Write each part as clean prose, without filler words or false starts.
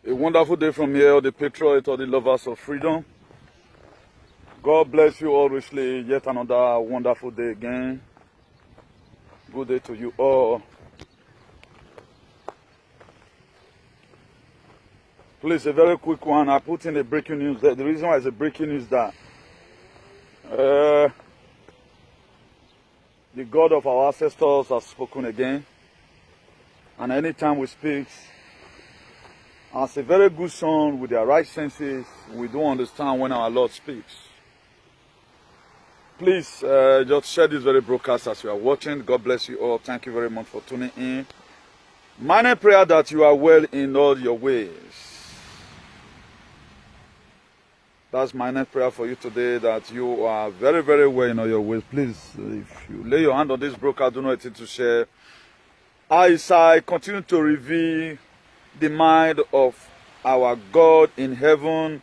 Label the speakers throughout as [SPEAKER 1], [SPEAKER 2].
[SPEAKER 1] A wonderful day from here, the patriot or the lovers of freedom. God bless you all richly. Yet another wonderful day again. Good day to you all. Please, a very quick one. I put in a breaking news. The reason why it's a breaking news is that the God of our ancestors has spoken again. And anytime we speak, as a very good son with their right senses, we do understand when our Lord speaks. Please just share this very broadcast as you are watching. God bless you all. Thank you very much for tuning in. My prayer that you are well in all your ways. That's my prayer for you today, that you are very, very well in all your ways. Please, if you lay your hand on this broadcast, do not hesitate to share. As I continue to reveal the mind of our God in heaven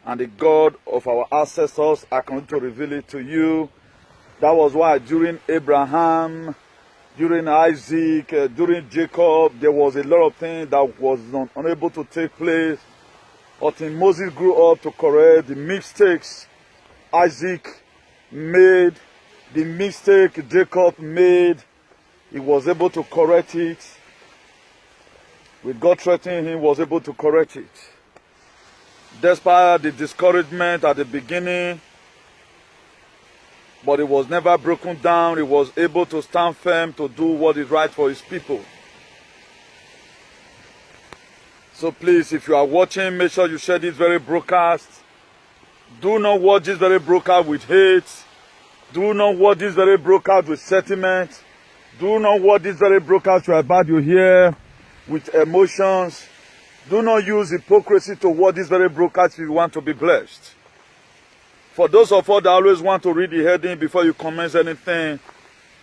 [SPEAKER 1] and the God of our ancestors, I continue to reveal it to you. That was why during Abraham, during Isaac, during Jacob, there was a lot of things that was unable to take place until Moses grew up to correct the mistakes Isaac made, the mistake Jacob made. He was able to correct it. With God threatening him, was able to correct it. Despite the discouragement at the beginning, but it was never broken down. He was able to stand firm to do what is right for his people. So please, if you are watching, make sure you share this very broadcast. Do not watch this very broadcast with hate. Do not watch this very broadcast with sentiment. Do not watch this very broadcast about you hear with emotions. Do not use hypocrisy to watch this very broadcast if you want to be blessed. For those of us that always want to read the heading before you comment anything,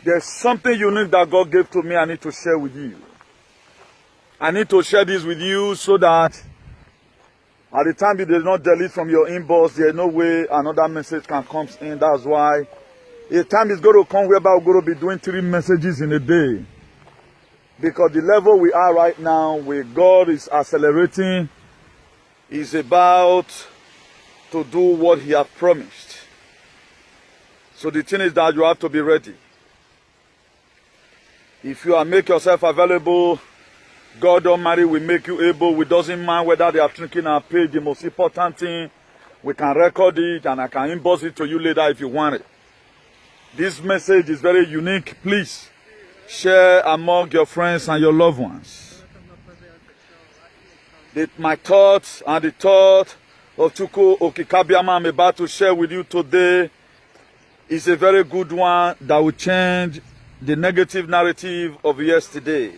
[SPEAKER 1] there's something unique that God gave to me I need to share with you. I need to share this with you so that at the time it does not delete from your inbox, there's no way another message can come in. That's why a time is going to come whereby we're going to be doing 3 messages in a day. Because the level we are right now, where God is accelerating, is about to do what He has promised. So the thing is that you have to be ready. If you make yourself available, God Almighty will make you able. We doesn't mind whether they are thinking our page. The most important thing, we can record it and I can inbox it to you later if you want it. This message is very unique. Please share among your friends and your loved ones. My thoughts and the thought of Chukwu Okikabiama I'm about to share with you today is a very good one that will change the negative narrative of yesterday.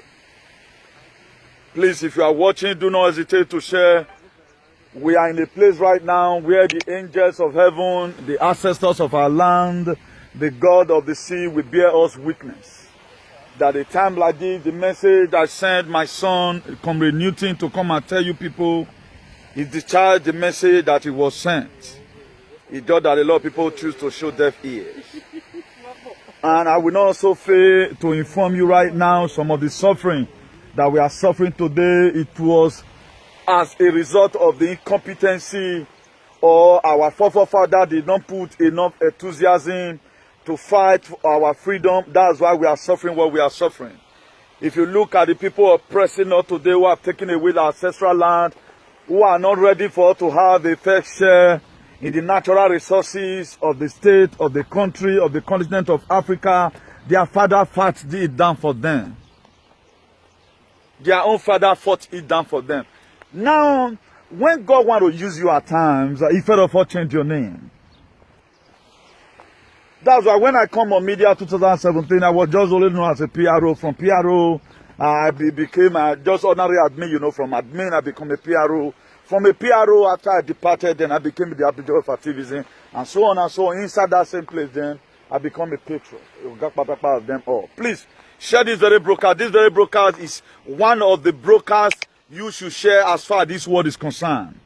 [SPEAKER 1] Please, if you are watching, do not hesitate to share. We are in a place right now where the angels of heaven, the ancestors of our land, the God of the sea will bear us witness. That a time like this, the message I sent my son, Comrade Newton, to come and tell you people, he discharged the message that he was sent. It's just that a lot of people choose to show deaf ears. And I will not also fail to inform you right now some of the suffering that we are suffering today. It was as a result of the incompetency or our forefathers did not put enough enthusiasm to fight for our freedom. That's why we are suffering what we are suffering. If you look at the people oppressing us today who have taken away our ancestral land, who are not ready for us to have a fair share in the natural resources of the state, of the country, of the continent of Africa, their father fought it down for them. Their own father fought it down for them. Now, when God wants to use you at times, He fed up for change your name. That's why when I come on media 2017, I was just only known as a PRO. From PRO, I became just ordinary admin, from admin I became a PRO. From a PRO, after I departed, then I became the Abidjan of activism, and so on and so on. Inside that same place, then I become a patriot. Of them all. Please, share this very broadcast. This very broadcast is one of the broadcasts you should share as far as this word is concerned.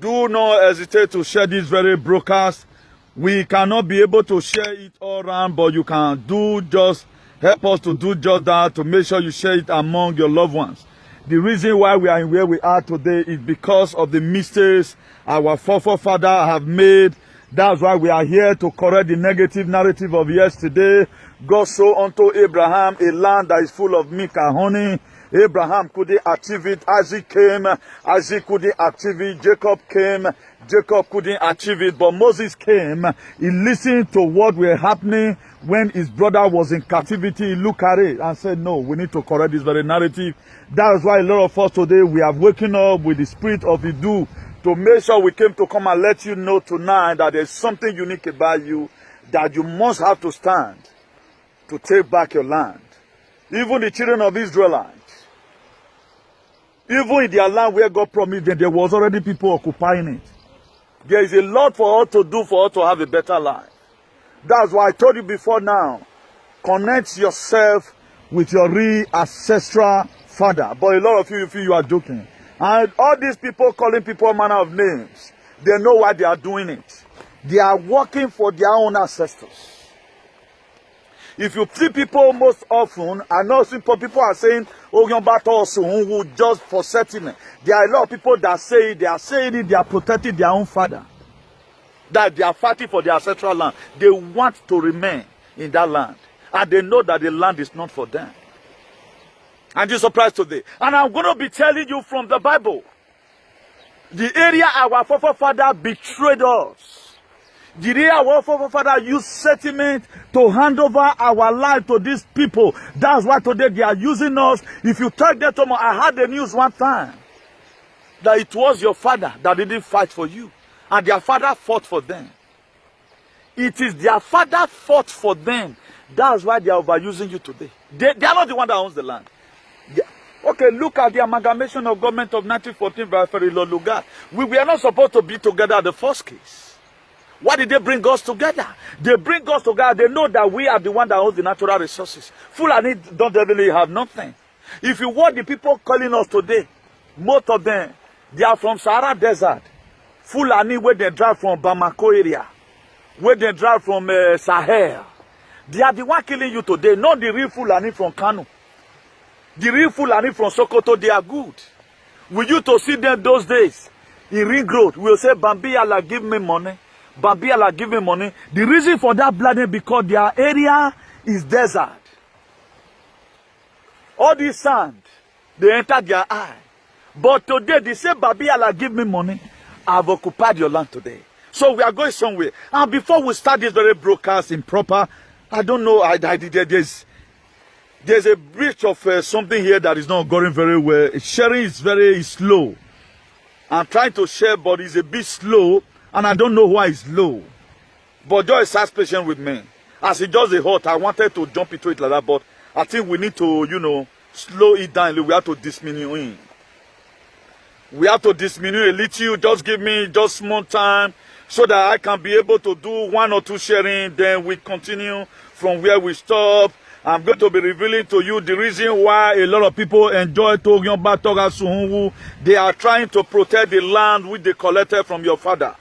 [SPEAKER 1] Do not hesitate to share this very broadcast. We cannot be able to share it all around, but you can help us to do just that, to make sure you share it among your loved ones. The reason why we are in where we are today is because of the mistakes our forefathers have made. That's why we are here to correct the negative narrative of yesterday. God showed unto Abraham a land that is full of milk and honey. Abraham couldn't achieve it. Isaac came. Isaac couldn't achieve it. Jacob came. Jacob couldn't achieve it. But Moses came. He listened to what were happening when his brother was in captivity. He looked at it and said, no, we need to correct this very narrative. That is why a lot of us today, we have woken up with the spirit of Idu to make sure we came to come and let you know tonight that there's something unique about you, that you must have to stand to take back your land. Even the children of Israelites, even in their land where God promised them, there was already people occupying it. There is a lot for us to do for us to have a better life. That's why I told you before now, connect yourself with your real ancestral father. But a lot of you feel you are joking. And all these people calling people manner of names, they know why they are doing it. They are working for their own ancestors. If you see people most often, I know simple people are saying, oh, young battle also who just for settlement. There are a lot of people that say it, they are saying it, they are protecting their own father. That they are fighting for their ancestral land. They want to remain in that land. And they know that the land is not for them. And you're surprised today. And I'm going to be telling you from the Bible. The area our forefather betrayed us. The area our forefather used settlement to hand over our life to these people. That's why today they are using us. If you tell them tomorrow, I heard the news one time that it was your father that didn't fight for you. And their father fought for them. It is their father fought for them. That's why they are overusing you today. They are not the one that owns the land. Okay, look at the amalgamation of government of 1914 by Ferry Lugar. We were not supposed to be together at the first case. Why did they bring us together? They bring us together. They know that we are the one that owns the natural resources. Fulani don't really have nothing. If you want the people calling us today, most of them, they are from Sahara Desert. Fulani, where they drive from Bamako area, where they drive from Sahel. They are the one killing you today, not the real Fulani from Kanu. The real Fulani from Sokoto, they are good. We used to see them those days in Ring Road. We will say, Bambi Allah, give me money. Bambi Allah, give me money. The reason for that blood because their area is desert. All this sand, they enter their eye. But today, they say, Bambi Allah, give me money. I've occupied your land today. So we are going somewhere. And before we start this very broadcast improper, I don't know, there's a breach of something here that is not going very well. Sharing is very slow. I'm trying to share, but it's a bit slow. And I don't know why it's low. But just have patience with me. As it just a hot, I wanted to jump into it like that. But I think we need to, slow it down. We have to disminue. We have to disminue a little. Just give me just small time so that I can be able to do 1 or 2 sharing. Then we continue from where we stop. I'm going to be revealing to you the reason why a lot of people enjoy Togyomba Toga Suhungu. They are trying to protect the land which they collected from your father.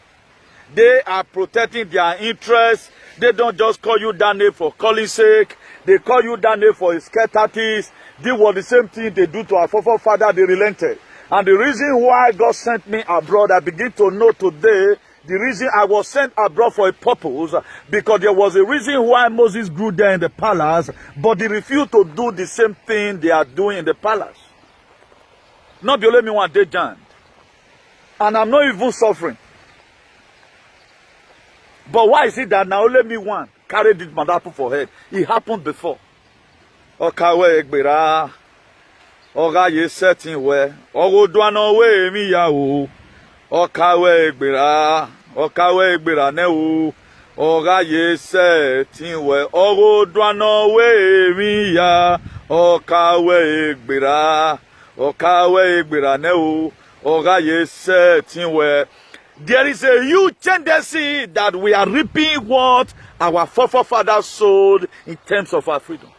[SPEAKER 1] They are protecting their interests. They don't just call you that name for calling sake. They call you that name for scarcities. This was the same thing they do to our forefather. They relented. And the reason why God sent me abroad, I begin to know today, the reason I was sent abroad for a purpose, because there was a reason why Moses grew there in the palace, but they refused to do the same thing they are doing in the palace. Not be only me one day, John. And I'm not even suffering. But why is it that now only me one carried this mandapo for head? It happened before. Okawe egbera. Oga ye setting where. Ogo dwano we mi ya o. Okawe egbera. Okawe egbera ne o. Oga ye setting where. Ogo dwano we mi ya. Okawe egbera. Okawe egbera ne o. Oga ye setting where. There is a huge tendency that we are reaping what our forefathers sowed in terms of our freedom.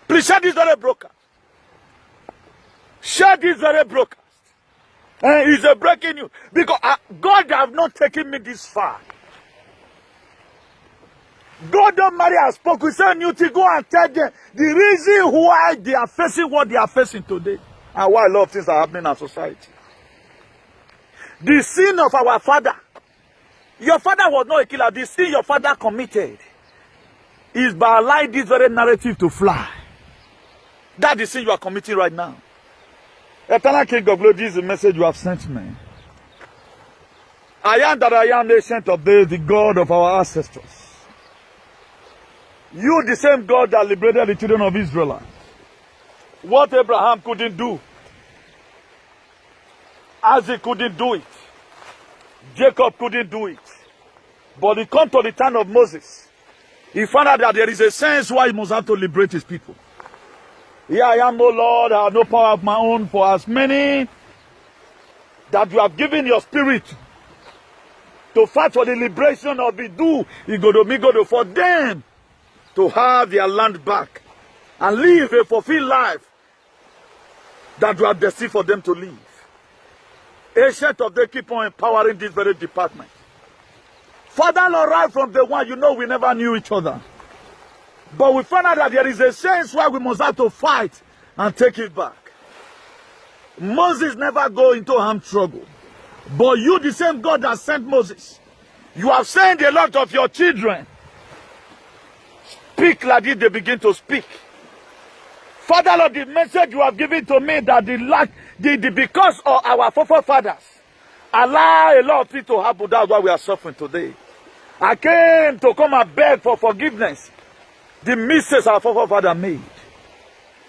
[SPEAKER 1] Please share this very broadcast. Share this very broadcast. It's a breaking news. Because God have not taken me this far. God Almighty has spoken. We say, Newty, go and tell them the reason why they are facing what they are facing today. and why a lot of things are happening in our society. The sin of our father. Your father was not a killer. The sin your father committed is by allowing this very narrative to fly. That's the sin you are committing right now. Eternal King of Glory, this is the message you have sent me. I am that I am, ancient of days, the God of our ancestors. You, the same God that liberated the children of Israel. What Abraham couldn't do, Isaac couldn't do it, Jacob couldn't do it. But he come to the time of Moses. He found out that there is a sense why he must have to liberate his people. Here I am, O Lord, I have no power of my own, for as many that you have given your spirit to fight for the liberation of the do, for them to have their land back and live a fulfilled life that you have destined for them to live. Ancient of days, keep on empowering this very department. Father, Lord, right from the one, you know we never knew each other. But we found out that there is a sense why we must have to fight and take it back. Moses never go into armed struggle. But you, the same God that sent Moses, you have sent a lot of your children. Speak like this, they begin to speak. Father, Lord, the message you have given to me that because of our forefathers, allow a lot of things to happen. That's why we are suffering today. I came to come and beg for forgiveness. The mistakes our forefathers made.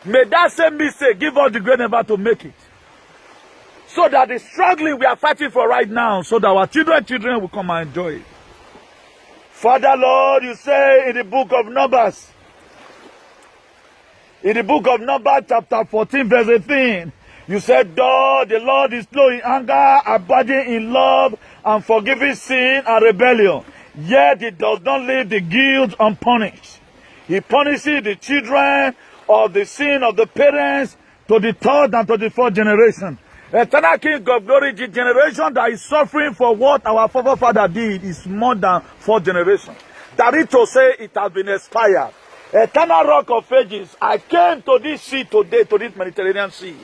[SPEAKER 1] May that same mistake give us the grace never to make it. So that the struggling we are fighting for right now, so that our children will come and enjoy it. Father, Lord, you say in the book of Numbers, chapter 14, verse 18, you said, the Lord is slow in anger, abiding in love, and forgiving sin and rebellion. Yet he does not leave the guilt unpunished. He punishes the children of the sin of the parents to the third and to the fourth generation. Eternal King of Glory, the generation that is suffering for what our forefather did is more than 4 generations. That is to say, it has been expired. Eternal Rock of Ages, I came to this sea today, to this Mediterranean Sea.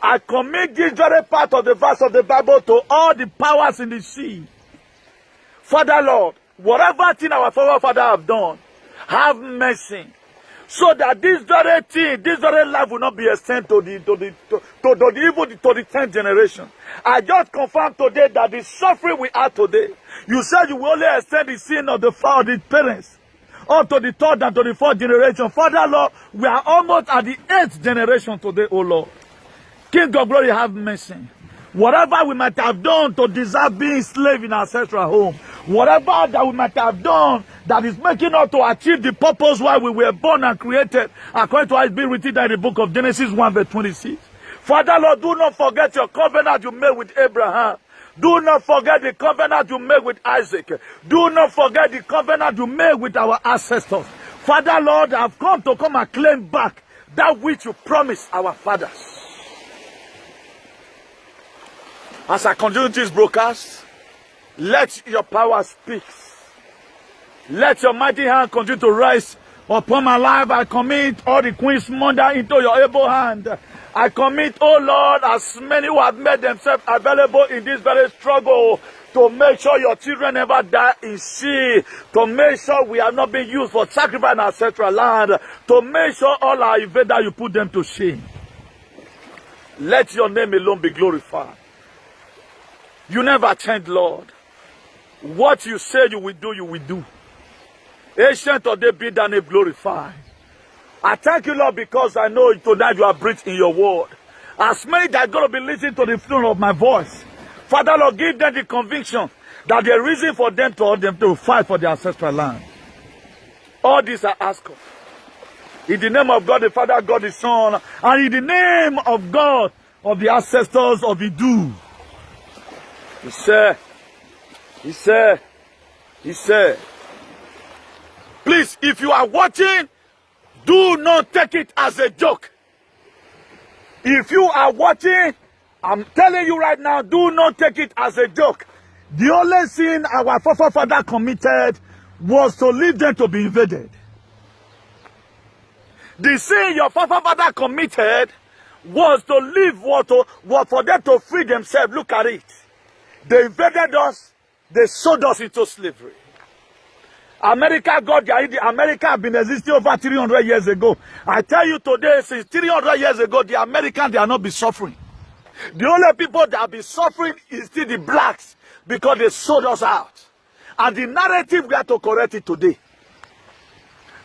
[SPEAKER 1] I commit this very part of the verse of the Bible to all the powers in the sea. Father, Lord, whatever thing our forefather have done, have mercy, so that this very thing, this very life will not be extended to the 10th generation. I just confirm today that the suffering we are today, you said you will only extend the sin of the parents unto the third and to the fourth generation. Father, Lord, we are almost at the 8th generation today, O Lord. King of Glory, have mercy. Whatever we might have done to deserve being slave in our ancestral home, whatever that we might have done that is making us to achieve the purpose why we were born and created, according to what is being written in the book of Genesis 1 verse 26. Father, Lord, do not forget your covenant you made with Abraham. Do not forget the covenant you made with Isaac. Do not forget the covenant you made with our ancestors. Father, Lord, I have come and claim back that which you promised our fathers. As I continue this broadcast, let your power speak. Let your mighty hand continue to rise upon my life. I commit all the queen's mother into your able hand. I commit, oh Lord, as many who have made themselves available in this very struggle to make sure your children never die in sea, to make sure we are not being used for sacrifice in our ancestral land, to make sure all our invaders, you put them to shame. Let your name alone be glorified. You never change, Lord. What you say you will do, you will do. Ancient of days, be thy name glorified. I thank you, Lord, because I know tonight you are breathed in your word. As many that are going to be listening to the tone of my voice, Father, Lord, give them the conviction that there is reason for them to fight for their ancestral land. All this I ask of. In the name of God the Father, God the Son, and in the name of God of the ancestors of the Jews. He said, please, if you are watching, do not take it as a joke. If you are watching, I'm telling you right now, do not take it as a joke. The only sin our forefather committed was to leave them to be invaded. The sin your forefather committed was to live, was for them to free themselves. Look at it. They invaded us. They sold us into slavery. America got their idea. America has been existing over 300 years ago. I tell you today, since 300 years ago, the Americans, they are not be suffering. The only people that have been suffering is still the blacks because they sold us out. And the narrative, we have to correct it today.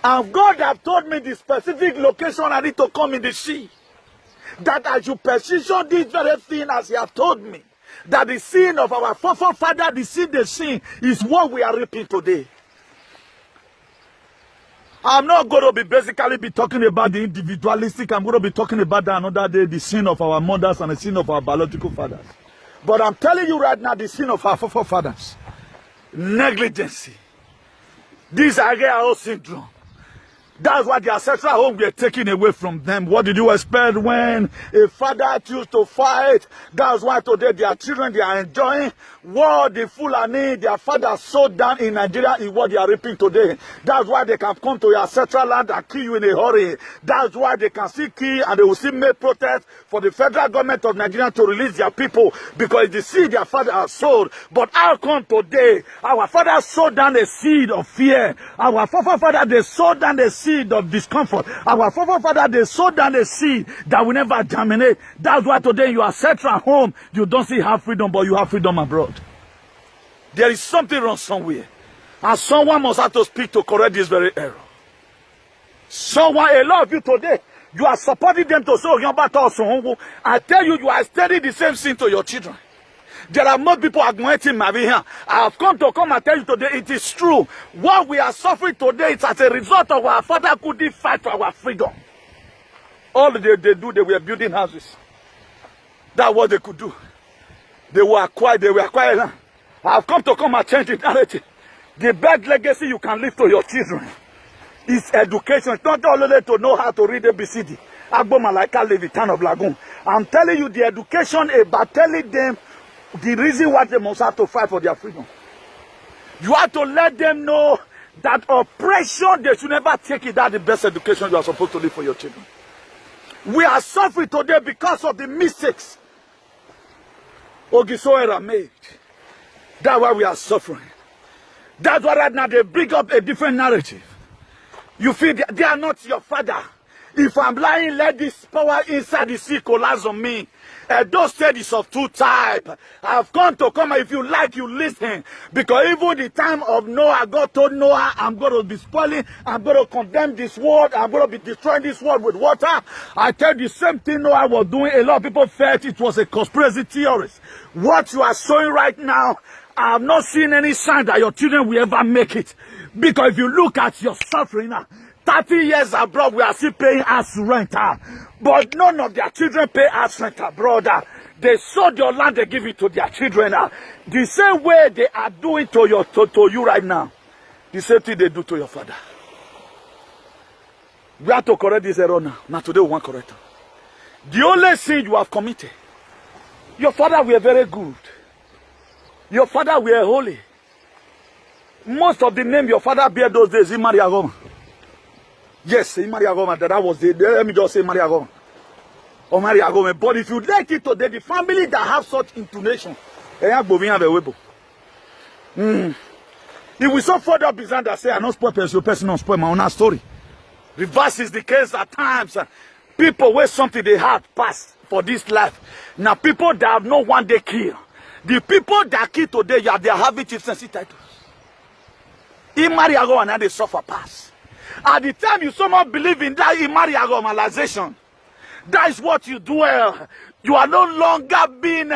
[SPEAKER 1] And God have told me the specific location I need to come in the sea. That I should position this very thing as He has told me. That the sin of our forefather, the sin is what we are reaping today. I'm not going to be basically talking about the individualistic. I'm going to be talking about that another day, the sin of our mothers and the sin of our biological fathers. But I'm telling you right now, the sin of our forefathers. Negligence. This Ageo syndrome. That's why the ancestral home were taken away from them. What did you expect when a father chose to fight? That's why today their children, they are enjoying what the Fulani, their father sowed down in Nigeria is what they are reaping today. That's why they can come to your ancestral land and kill you in a hurry. That's why they can still kill and they will still make protests for the federal government of Nigeria to release their people because they see their father has sowed. But how come today our father sowed down a seed of fear? Our forefather, they sowed down a seed of discomfort. Our forefather, they sowed down a seed that will never germinate. That's why today you are set at home. You don't see have freedom, but you have freedom abroad. There is something wrong somewhere. And someone must have to speak to correct this very error. Someone, a lot of you today, you are supporting them to say, I tell you, you are studying the same thing to your children. There are more people augmenting my here. I have come and tell you today, it is true. What we are suffering today is as a result of our father couldn't fight for our freedom. All they do, they were building houses. That's what they could do. They were quiet. I have come and change the narrative. The best legacy you can leave to your children is education. It's not only to know how to read ABCD. I'm telling you the education about telling them the reason why they must have to fight for their freedom. You have to let them know that oppression, they should never take it. That's the best education you are supposed to leave for your children. We are suffering today because of the mistakes Ogisoera made. That's why we are suffering. That's why right now they bring up a different narrative. You feel they are not your father. If I'm lying, let this power inside the sea collapse on me. Those studies of two types. I've come, if you like, you listen. Because even the time of Noah, God told Noah, I'm going to be spoiling, I'm going to condemn this world, I'm going to be destroying this world with water. I tell you the same thing Noah was doing. A lot of people felt it was a conspiracy theorist. What you are showing right now, I have not seen any sign that your children will ever make it. Because if you look at your suffering now, 30 years abroad, we are still paying us rent. But none of their children pay us rent, brother. They sold your land, they give it to their children. The same way they are doing to you right now. The same thing they do to your father. We have to correct this error now. Now today we want to correct it. The only sin you have committed, your father were very good. Your father were holy. Most of the name your father bear those days, he married Agoma. Yes, he married Agoma. That was the, let me just say married Agoma. Or married Agoma. But if you like it today, the family that have such intonation, it will so further be that say, I don't spoil person, don't spoil my own story. Reverse is the case at times. People where something they had passed for this life. Now people that have no one they kill. The people that kill today, yeah, they are having chieftaincy titles. In Mariago and now they suffer pass. At the time you somehow believe in that in Mariago normalization, that is what you dwell. You are no longer being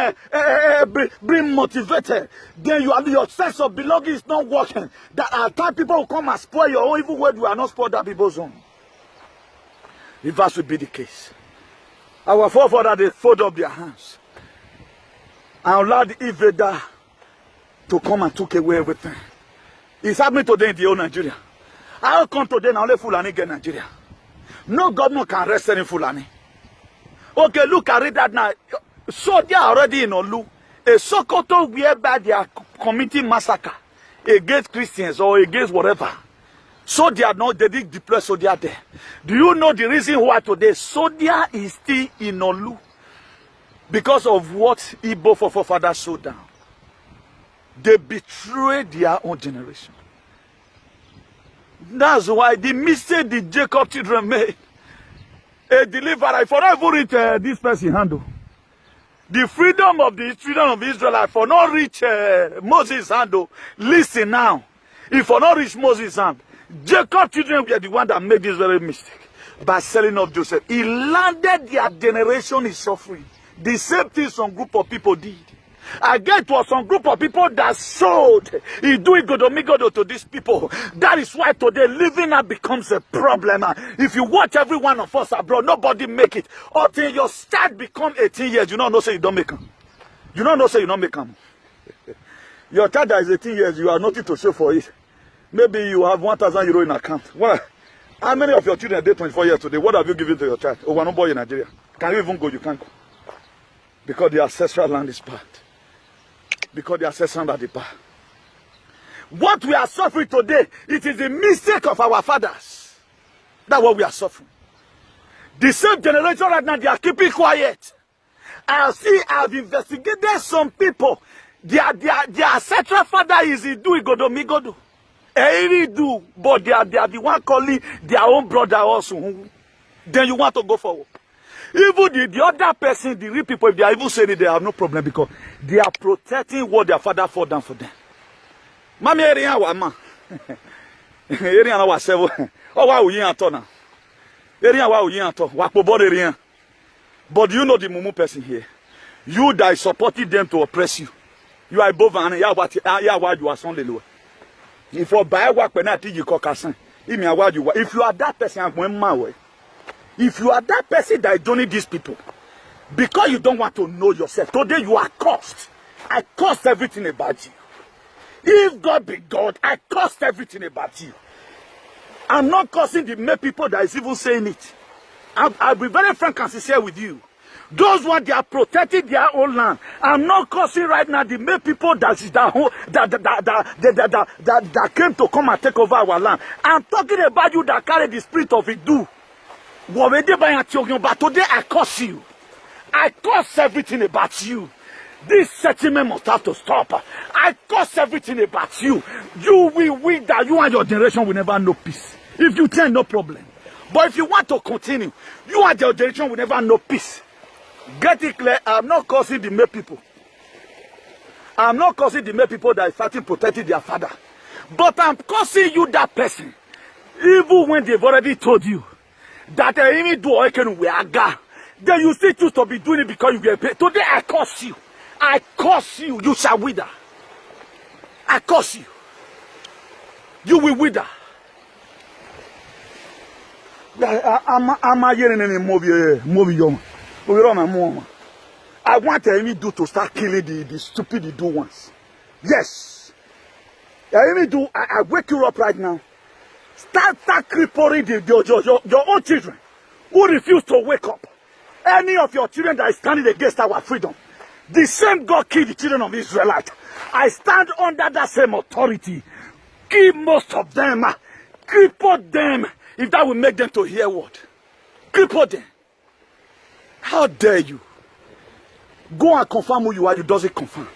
[SPEAKER 1] motivated. Then your sense of belonging is not working. That at time people will come and spoil your own, even when you are not spoiled that people's own. Reverse will be the case. Our forefathers, they fold up their hands and allowed the invader to come and take away everything. It's happening today in the whole Nigeria. I'll come today and only Fulani get Nigeria. No government can arrest any Fulani. Okay, look at it that now. So they are already in Olu. A Sokoto whereby they are committing massacre against Christians or against whatever. So they are not, they didn't deploy soldier there. Do you know the reason why today soldier is still in Olu? Because of what Igbo forefathers sowed down. They betrayed their own generation. That's why the mistake the Jacob children made. A deliverer, if I not even reach this person handle. The freedom of the children of Israel, if I not reach Moses handle. Listen now. If I not reach Moses hand, Jacob children were the one that made this very mistake. By selling off Joseph. He landed their generation in suffering. The same thing some group of people did. Again, it was some group of people that sold. He do igodomigodo to these people. That is why today living now becomes a problem. If you watch every one of us abroad, nobody make it. Until your child become 18 years, you don't know say you don't make them. You don't know say you don't make them. Your child that is 18 years, you have nothing to show for it. Maybe you have 1,000 euro in account. Well, how many of your children are 24 years today? What have you given to your child? Oh, one boy in Nigeria. Can you even go? You can't go. Because the ancestral land is bad. Because the ancestral land is bad. What we are suffering today, it is the mistake of our fathers. That's what we are suffering. The same generation right now, they are keeping quiet. I've investigated some people. Their ancestral father is do igodomigodo. They do, but they are the one calling their own brother also. Then you want to go forward. Even the other person, the real people, if they are even saying it, they have no problem because they are protecting what their father fought down for them. Mami area wa ma. Area na wa sevo. Oh wa uyin ato na. Area wa uyin ato. Wa pobo area. But you know the mumu person here. You that is supporting them to oppress you. You are above and ya wa you are son lelo. If you buy work when I teach you kokasan. If you are that person, I'm going my way. If you are that person that is joining these people, because you don't want to know yourself, today you are cursed. I cursed everything about you. If God be God, I cursed everything about you. I'm not cursing the male people that is even saying it. I'll be very frank and sincere with you. Those ones, they are protecting their own land. I'm not cursing right now the male people that came to come and take over our land. I'm talking about you that carry the spirit of Idu. But today I curse you. I curse everything about you. This settlement must have to stop. I curse everything about you. You will wither. You and your generation will never know peace. If you tell, no problem. But if you want to continue, you and your generation will never know peace. Get it clear. I'm not cursing the male people. I'm not cursing the male people that are fighting, protecting their father. But I'm cursing you, that person. Even when they've already told you that even do then you still choose to be doing it because you get paid. Today I curse you. I curse you. You shall wither. I curse you. You will wither. I'm hearing any movie. I want Amy do to start killing the stupid do ones. Yes. I wake you up right now. Start crippling your own children who refuse to wake up. Any of your children that is standing against our freedom. The same God killed the children of Israelite. I stand under that same authority. Kill most of them. Cripple them. If that will make them to hear what? Cripple them. How dare you? Go and confirm who you are. You doesn't confirm.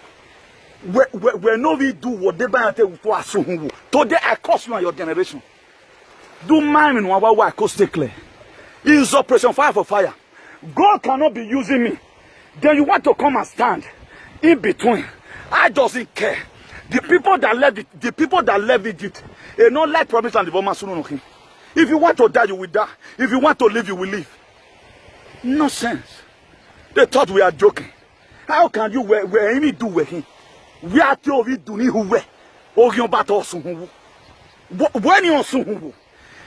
[SPEAKER 1] We know we do whatever I tell you. Today I curse you and your generation. Do mine in one way I could stay clear. It is operation fire for fire. God cannot be using me. Then you want to come and stand in between. I doesn't care. The people that left Egypt, they not like promise and the woman soon. If you want to die, you will die. If you want to live, you will live. Nonsense. They thought we are joking. How can you where any do with him? We are told we do need who we. Or you about us who. When you also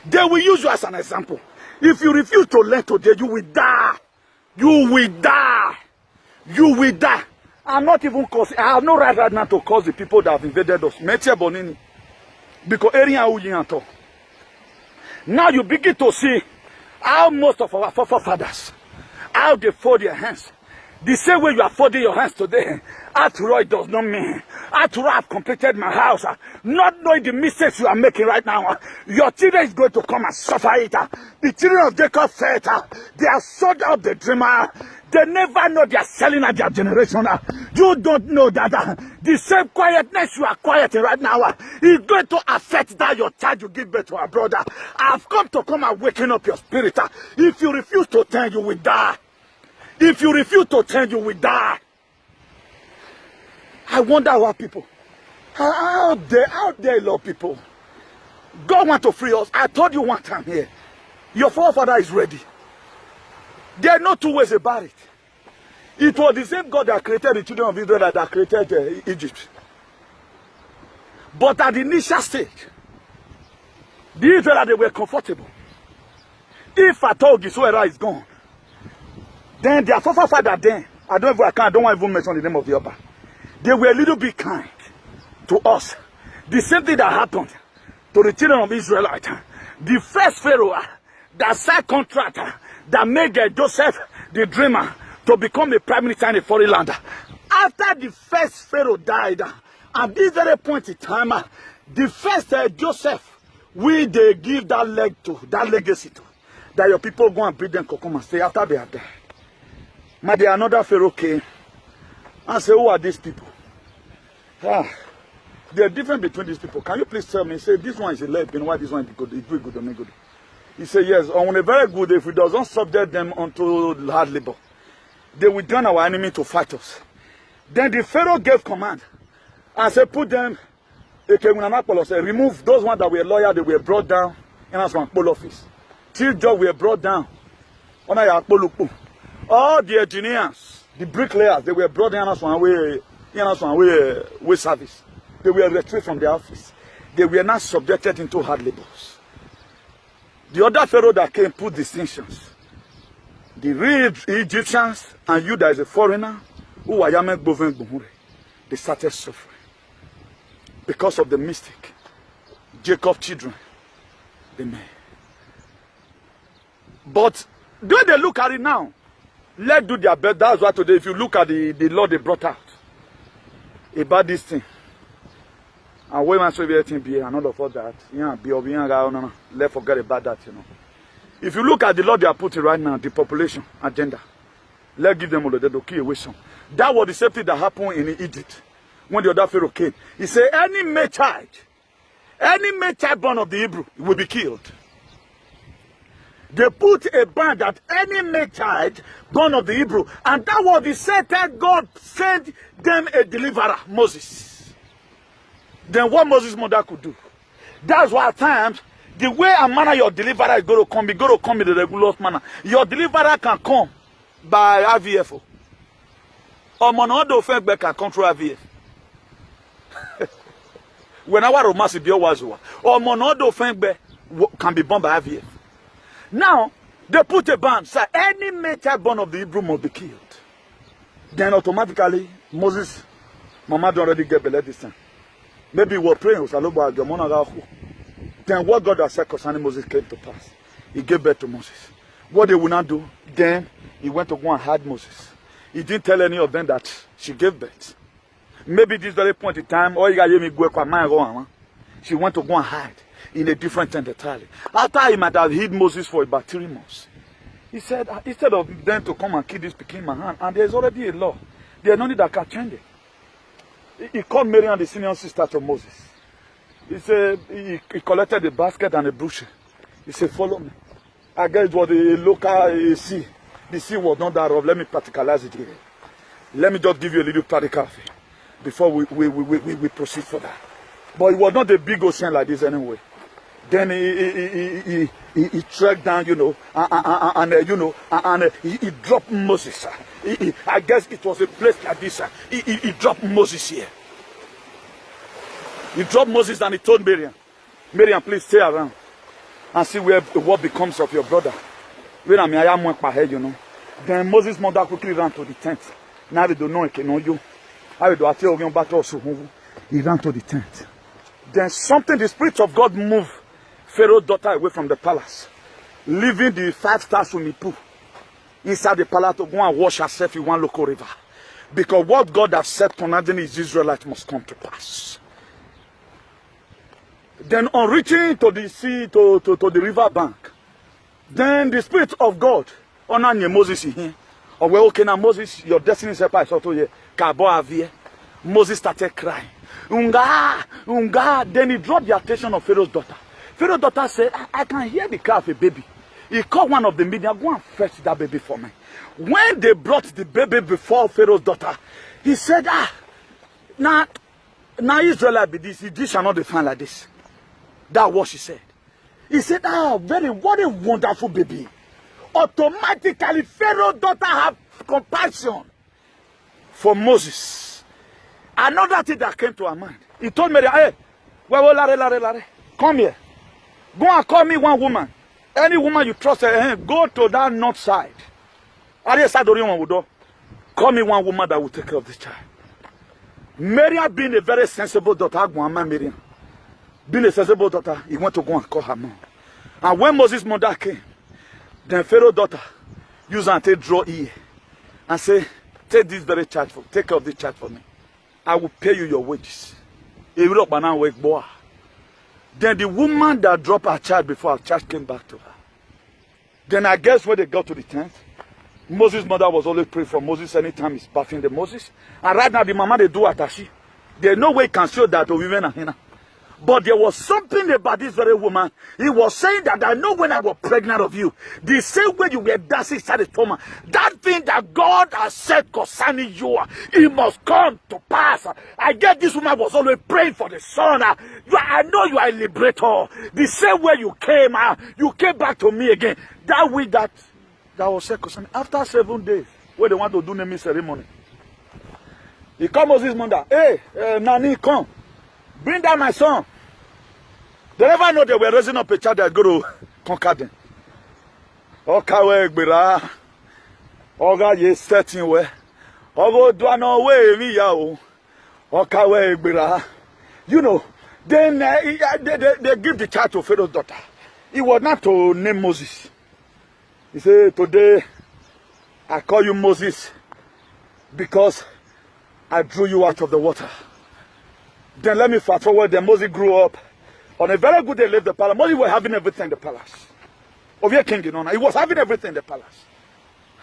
[SPEAKER 1] they will use you as an example. If you refuse to learn today, you will die. You will die. You will die. I'm not even causing. I have no right now to cause the people that have invaded us. Because area now you begin to see how most of our forefathers, how they fold their hands. The same way you are folding your hands today, after all, it does not mean, after all, I've completed my house, not knowing the mistakes you are making right now, your children is going to come and suffer it. The children of Jacob said, they are sold out the dreamer. They never know they are selling at their generation. You don't know that the same quietness you are quieting right now is going to affect that your child you give birth to a brother. I've come and waken up your spirit. If you refuse to turn, you will die. If you refuse to change, you will die. I wonder how people, how dare a lot of people. God wants to free us. I told you one time here, your forefather is ready. There are no two ways about it. It was the same God that created the children of Israel that created Egypt. But at the initial stage, the Israelites, they were comfortable. If at all Giswera is gone, then their forefather then, I don't want to even mention the name of the upper. They were a little bit kind to us. The same thing that happened to the children of Israel. The first Pharaoh that signed contract that made Joseph the dreamer to become a prime minister in a foreign land. After the first Pharaoh died, at this very point in time, the first Joseph, we they give that legacy to, that your people go and build them come and stay after they are dead. But there another Pharaoh came and said, who are these people? There are difference between these people. Can you please tell me? Say, this one is a left, why this one is good? Is good or not good? He said, yes, on a very good, if we doesn't subject them unto hard labor, they will join our enemy to fight us. Then the Pharaoh gave command and said, put them, remove those ones that were loyal, they were brought down in our office. Till job were brought down. All the engineers, the bricklayers, they were brought down with service. They were retrieved from their office. They were not subjected into hard labors. The other Pharaoh that came put distinctions. The real Egyptians and you that is a foreigner, who are Yamek Boven Gumure, they started suffering. Because of the mistake. Jacob's children, they made. But when they look at it now, let's do their best. That's why today, if you look at the law they brought out about this thing, and when man show everything be and all of all that, let's forget about that, you know. If you look at the law they are putting right now, the population agenda, let's give them all the key away some. That was the same thing that happened in Egypt when the other Pharaoh came. He said, any male child born of the Hebrew will be killed. They put a ban that any male child born of the Hebrew, and that was the same time God sent them a deliverer, Moses. Then what Moses' mother could do. That's why at times, the way and manner your deliverer is going to come in the regular manner. Your deliverer can come by IVF. Or Monodo Fengbe can come through IVF. When our romance is or Monodo Fengbe can be born by IVF. Now, they put a ban, say any male child born of the Hebrew must be killed. Then automatically, Moses, Mama don't already get belay this time. Maybe we're praying, then what God has said concerning Moses came to pass. He gave birth to Moses. What they would not do, then he went to go and hide Moses. He didn't tell any of them that she gave birth. Maybe this very point in time, she went to go and hide in a different tent entirely. After he might have hid Moses for about 3 months, he said, instead of them to come and kill this Peking in my hand, and there's already a law, there's no need that can change it. He called Miriam, the senior sister to Moses. He said, he collected a basket and a bushel. He said, follow me. I guess it was a local sea. The sea was not that rough. Let me practicalize it here. Let me just give you a little practical thing before we proceed for that. But it was not a big ocean like this anyway. Then he tracked down, you know, and he dropped Moses. I guess it was a place like this. He dropped Moses here. He dropped Moses and he told Miriam, Miriam, please stay around and see what becomes of your brother. You know. Then Moses' mother quickly ran to the tent. Now they don't know you. He ran to the tent. Then something, the Spirit of God moved Pharaoh's daughter away from the palace, leaving the 5-star swimming pool inside the palace to go and wash herself in one local river. Because what God has said concerning his Israelites must come to pass. Then on reaching to the sea, to the river bank, then the Spirit of God, honor Moses in here. Or well, okay, now Moses, your destiny is a so here. Moses started crying. Unga, unga. Then he dropped the attention of Pharaoh's daughter. Pharaoh's daughter said, I can hear the cry of a baby. He called one of the medium, go and fetch that baby for me. When they brought the baby before Pharaoh's daughter, he said, now Israel be this shall not be found like this. That's what she said. He said, what a wonderful baby. Automatically, Pharaoh's daughter had compassion for Moses. Another thing that came to her mind. He told me, hey, Lare, come here. Go and call me one woman. Any woman you trust, go to that north side. Call me one woman that will take care of this child. Miriam being a very sensible daughter, Miriam. Being a sensible daughter, he went to go and call her mom. And when Moses' mother came, then Pharaoh's daughter used her to draw ear and say, take this very child, take care of this child for me. I will pay you your wages. Then the woman that dropped her child before her child came back to her. Then I guess when they got to the tent, Moses' mother was always praying for Moses anytime he's bathing the Moses. And right now the mama they do atashi. There's no way you can show that to women and hina. But there was something about this very woman. He was saying that I know when I was pregnant of you, the same way you were dancing inside the stomach, that thing that God has said concerning you, it must come to pass. I guess this woman was always praying for the son. I know you are a liberator. The same way you came back to me again. That week that was said concerning. After 7 days, where they want to do naming ceremony, he called Moses' mother. Hey, Nani, come. Bring down my son. They never know they were raising up a child that's going to conquer them. Okawe gbera. Oga ye setting way. Ogo dwano we mi ya o. Okawe gbera. You know, then they give the child to Pharaoh's daughter. He was not to name Moses. He said, today I call you Moses because I drew you out of the water. Then let me fast forward. Then Moses grew up. On a very good day, left the palace. Moses was having everything in the palace. Of your king, he was having everything in the palace.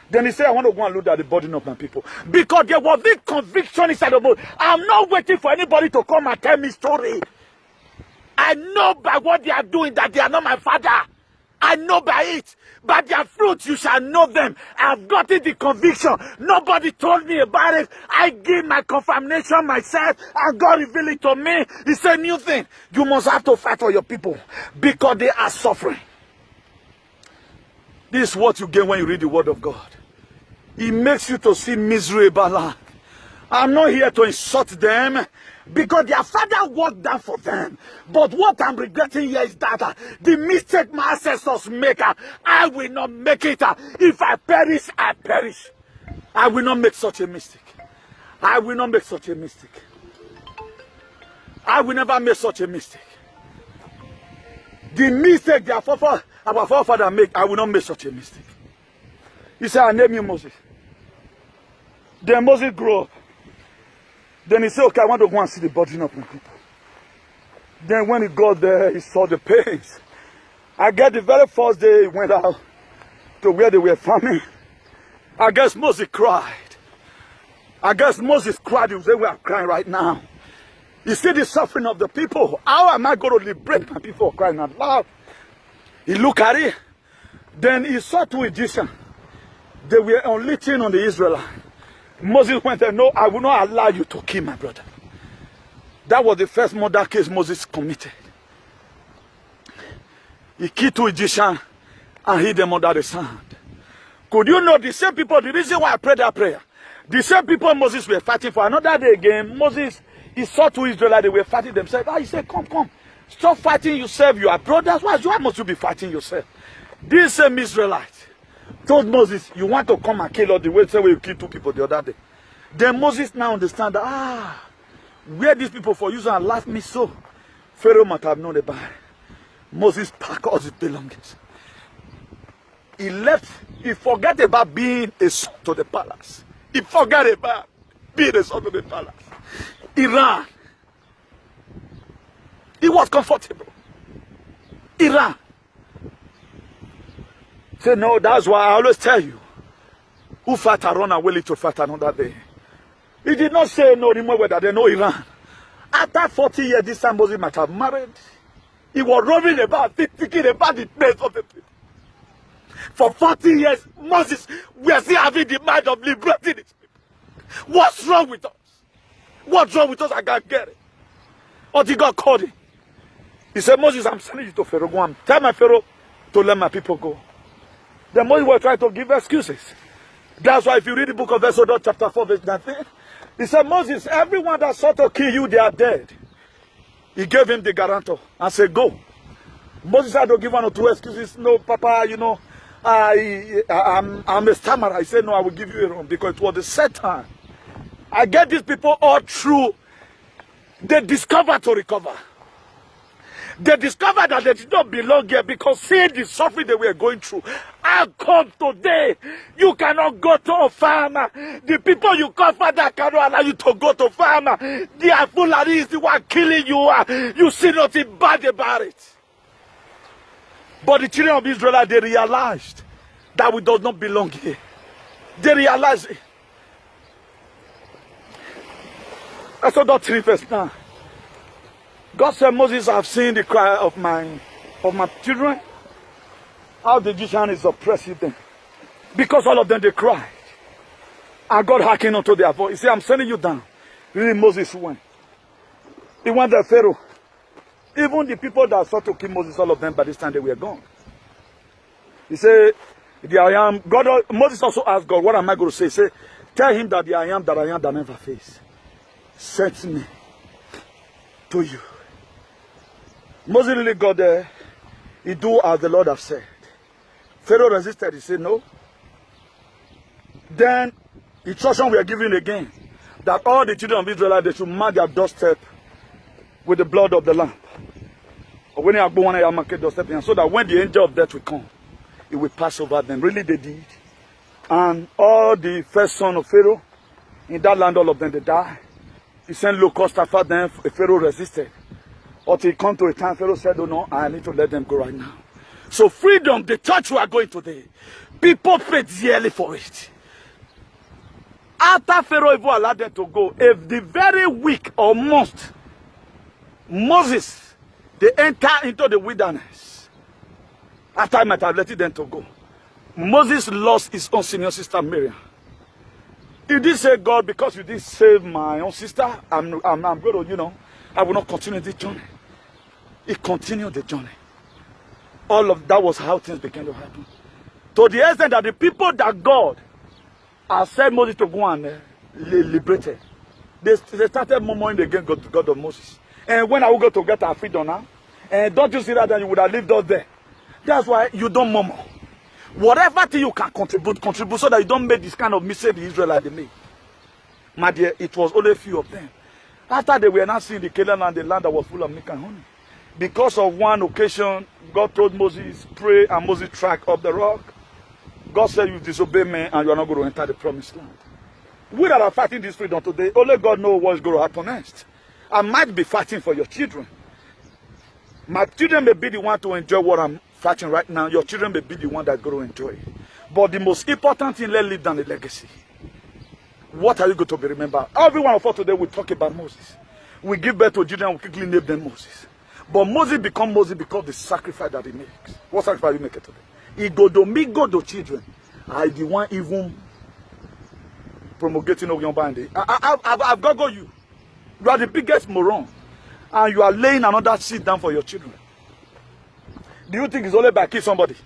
[SPEAKER 1] Then he said, I want to go and look at the burden of my people. Because there was this conviction inside of Moses. I'm not waiting for anybody to come and tell me story. I know by what they are doing that they are not my father. I know by it. By their fruits you shall know them. I've gotten the conviction. Nobody told me about it. I give my confirmation myself, and God revealed it to me. It's a new thing. You must have to fight for your people because they are suffering. This is what you gain when you read the word of God. It makes you to see miserable life. I'm not here to insult them because their father worked down for them. But what I'm regretting here is that the mistake my ancestors make, I will not make it. If I perish, I perish. I will not make such a mistake. I will not make such a mistake. I will never make such a mistake. The mistake our forefather make, I will not make such a mistake. He said, I name you Moses. Then Moses grew up. Then he said, okay, I want to go and see the burden of my people. Then when he got there, he saw the pains. I guess the very first day he went out to where they were farming. I guess Moses cried. I guess Moses cried. He was saying, we are crying right now. You see the suffering of the people. How am I going to liberate my people crying out loud? He looked at it. Then he saw two Egyptians. They were unleashing on the Israelites. Moses went there, no, I will not allow you to kill my brother. That was the first murder case Moses committed. He killed two Egyptians and hid them under the sand. Could you know the same people, the reason why I prayed that prayer, the same people Moses were fighting for another day again, Moses, he saw two Israelites, they were fighting themselves. He said, come, stop fighting yourself, you are brothers, why must you be fighting yourself? This same Israelite told Moses, you want to come and kill us the way you killed two people the other day. Then Moses now understand that, where these people for use and laugh me so. Pharaoh might have known about it. Moses packed all his belongings. He left He forget about being a son to the palace. He forget about being a son to the palace. He ran. He was comfortable. He ran. Say, no, that's why I always tell you, who fight and run away to fight another day. He did not say no anymore whether they know he ran. After 40 years, this time Moses might have married. He was roaming about, thinking about the place of the people. For 40 years, Moses, we are still having the mind of liberating his people. What's wrong with us? What's wrong with us? I can't get it. Until God called him. He said, Moses, I'm sending you to Pharaoh. Go and tell my Pharaoh to let my people go. Then Moses was trying to give excuses. That's why if you read the book of Exodus chapter 4 verse 19, he said, Moses, everyone that sought to kill you, they are dead. He gave him the guarantor and said, go. Moses had to give one or two excuses. No, Papa, you know, I'm a stammerer. I said, no, I will give you a room because it was the set time. I get these people all through. They discover to recover. They discovered that they did not belong here because seeing the suffering they were going through. How come today you cannot go to a farmer? The people you call father cannot allow you to go to farmer. They are Fulani is the one killing you. You see nothing bad about it. But the children of Israel, they realized that we do not belong here. They realized it. Exodus 3 verse 9. God said, Moses, I've seen the cry of my children. How the Egyptian is oppressing them. Because all of them, they cried. And God hearkened unto their voice. He said, I'm sending you down. Really, Moses went. He went to Pharaoh. Even the people that sought to kill Moses, all of them, by this time, they were gone. He said, the I am. God, Moses also asked God, what am I going to say? He said, tell him that the I am that never faced sent me to you. Moses really got there. He do as the Lord has said. Pharaoh resisted. He said no. Then instruction we are giving again that all the children of Israel, they should mark their doorstep with the blood of the lamb. Or when they are born, they mark their doorstep, so that when the angel of death will come, it will pass over them. Really, they did. And all the first son of Pharaoh in that land, all of them, they died. He sent locusts after them. Pharaoh resisted. Until he come to a time, Pharaoh said, oh no, I need to let them go right now. So freedom, the church we are going today, people paid dearly for it. After Pharaoh even allowed them to go, if the very week or month, Moses, they enter into the wilderness. After I might have let them to go. Moses lost his own senior sister Miriam. He did say, God, because you did save my own sister, I'm going to, you know, I will not continue this journey. He continued the journey. All of that was how things began to happen. To the extent that the people that God has sent Moses to go and liberated, they started murmuring against God of Moses. And when are we going to get our freedom now? And don't you see that you would have lived us there? That's why you don't murmur. Whatever thing you can contribute so that you don't make this kind of mistake the Israelites made. My dear, it was only a few of them. After they were not seeing the Canaan land, the land that was full of milk and honey. Because of one occasion, God told Moses, pray, and Moses tracked up the rock. God said, you disobey me and you are not going to enter the promised land. We that are fighting this freedom today, only God knows what's going to happen next. I might be fighting for your children. My children may be the one to enjoy what I'm fighting right now. Your children may be the one that's going to enjoy it. But the most important thing, let's live down the legacy. What are you going to be remembered? Every one of us today will talk about Moses. We give birth to children and we quickly name them Moses. But Moses become Moses because of the sacrifice that he makes. What sacrifice you make it today? He go to me, go to children. I the one even promulgating of your band. I've got you. You are the biggest moron. And you are laying another seed down for your children. Do you think it's only by killing somebody?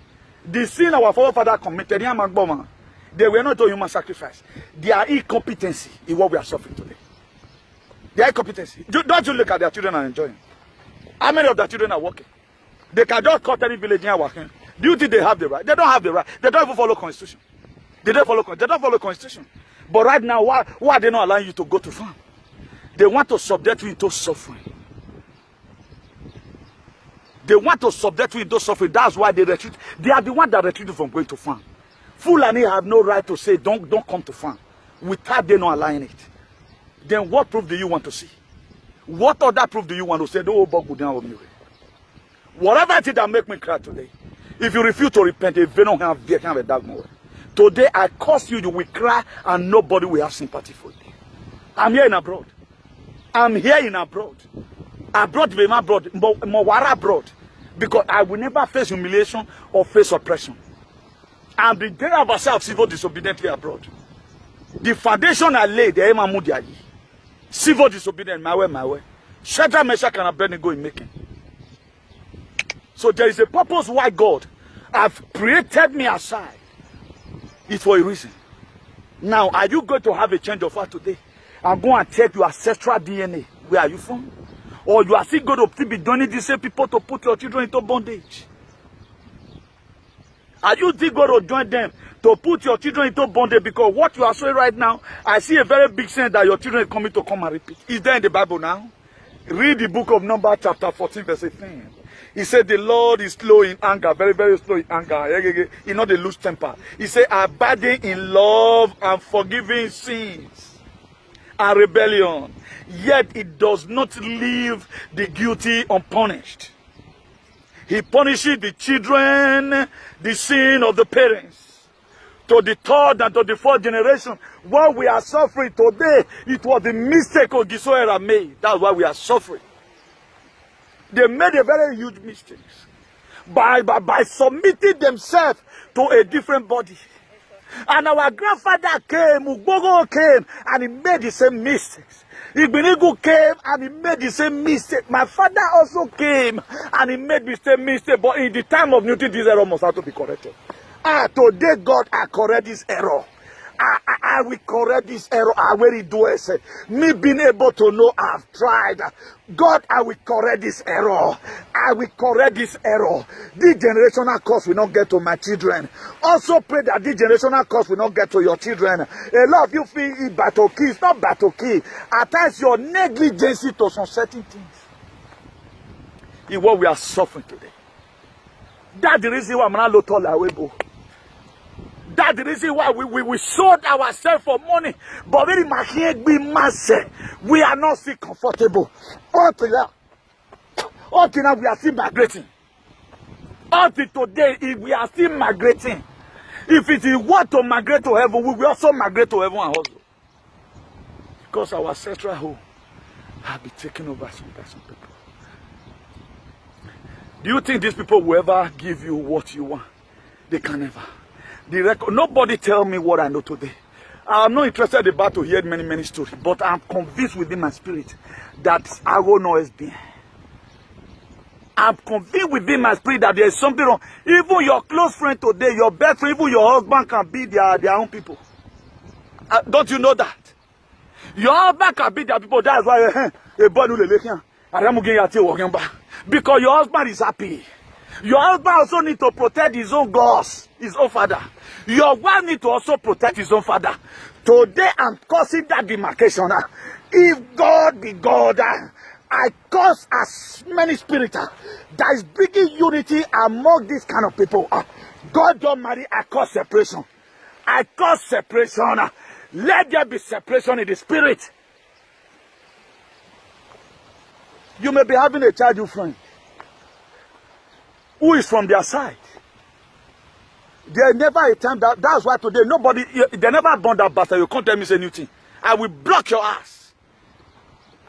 [SPEAKER 1] The sin our forefather committed, they were not doing human sacrifice. Their incompetency is what we are suffering today. Their incompetency. Don't you look at their children and enjoy them? How many of their children are working? They can just cut any village and working. Do you think they have the right? They don't have the right. They don't even follow constitution. They don't follow constitution. But right now, why are they not allowing you to go to farm? They want to subject you into suffering. They want to subject you into suffering. That's why they retreat. They are the ones that retreat from going to farm. Fulani have no right to say, don't come to farm without they not allowing it. Then what proof do you want to see? What other proof do you want to say? Don't go down with me. Whatever it is that make me cry today, if you refuse to repent, if you don't have a dark more. Today I curse you, you will cry and nobody will have sympathy for you. I'm here in abroad. I'm here in abroad. Abroad, be my abroad, more abroad. Because I will never face humiliation or face oppression. I'm the general of of civil disobedience here abroad. The foundation I laid, the Emamudiayi. Civil disobedience, my way. Shadrach, Meshach, and Abednego in making. So there is a purpose why God have created me aside. It's for a reason. Now, are you going to have a change of heart today? I'm going to take your ancestral DNA. Where are you from? Or you are still going to be doing the same people to put your children into bondage? Are you still going to join them to put your children into bondage? Because what you are saying right now, I see a very big sense that your children are coming to come and repeat. Is there in the Bible now? Read the book of Numbers chapter 14 verse 18. He said the Lord is slow in anger, very, very slow in anger. He not the loose temper. He said abiding in love and forgiving sins and rebellion. Yet it does not leave the guilty unpunished. He punishes the children, the sin of the parents, to the third and to the fourth generation. What we are suffering today, it was the mistake of Gisoera made. That's why we are suffering. They made a very huge mistake by submitting themselves to a different body. And our grandfather came, Ugbogo came, and he made the same mistakes. Igbinigu came and he made the same mistake. My father also came and he made the same mistake. But in the time of Newton, this error must have to be corrected. Today God, I correct this error. I will correct this error. I will do it. Me being able to know I've tried. God, I will correct this error. I will correct this error. This generational curse will not get to my children. Also pray that this generational curse will not get to your children. A lot of you feel it battle key. It's not battle key. At times your negligence to some certain things is what we are suffering today. That's the reason why I'm not looking away. That's the reason why we sold ourselves for money. But very much we are not still comfortable. Until now we are still migrating. Until today, if we are still migrating. If it is what to migrate to heaven, we will also migrate to heaven and also. Because our ancestral home have been taken over by some people. Do you think these people will ever give you what you want? They can never. Nobody tell me what I know today. I'm not interested about to hear many stories, but I'm convinced within my spirit that I will know has been. I'm convinced within my spirit that there is something wrong. Even your close friend today, your best friend, even your husband can be their own people. Don't you know that? Your husband can be their people. That's why because your husband is happy. Your husband also needs to protect his own gods, his own father. Your wife needs to also protect his own father. Today I'm causing that demarcation. If God be God, I cause as many spirits that is bringing unity among these kind of people. God don't marry, I cause separation. I cause separation. Let there be separation in the spirit. You may be having a child, you friend, who is from their side. There never a time that's why today nobody, they never born that bastard. You can't tell me say anything. I will block your ass.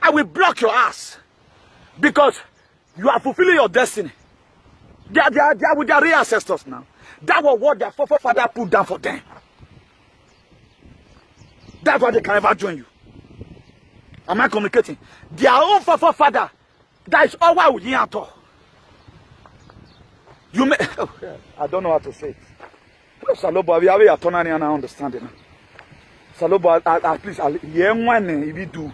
[SPEAKER 1] I will block your ass. Because you are fulfilling your destiny. They are with their real ancestors now. That was what their forefathers put down for them. That's why they can never join you. Am I communicating? Their own forefather, that is all why we hear at all. You may, I don't know how to say it. Salobo, we have a autonomy and understanding. Salobo, at least, if you do,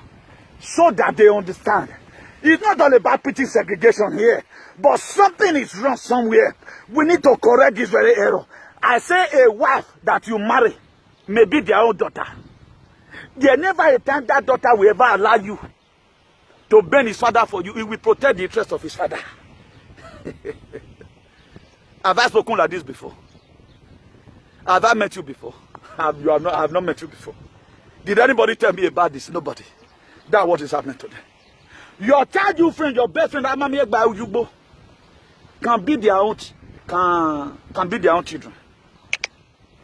[SPEAKER 1] so that they understand. It's not all about putting segregation here, but something is wrong somewhere. We need to correct this very error. I say a wife that you marry may be their own daughter. There never a time that daughter will ever allow you to burn his father for you. He will protect the interest of his father. Have I spoken like this before? Have I met you before? I have not met you before. Did anybody tell me about this? Nobody. That's what is happening today. Your childhood friend, your best friend, can be their own, can be their own children.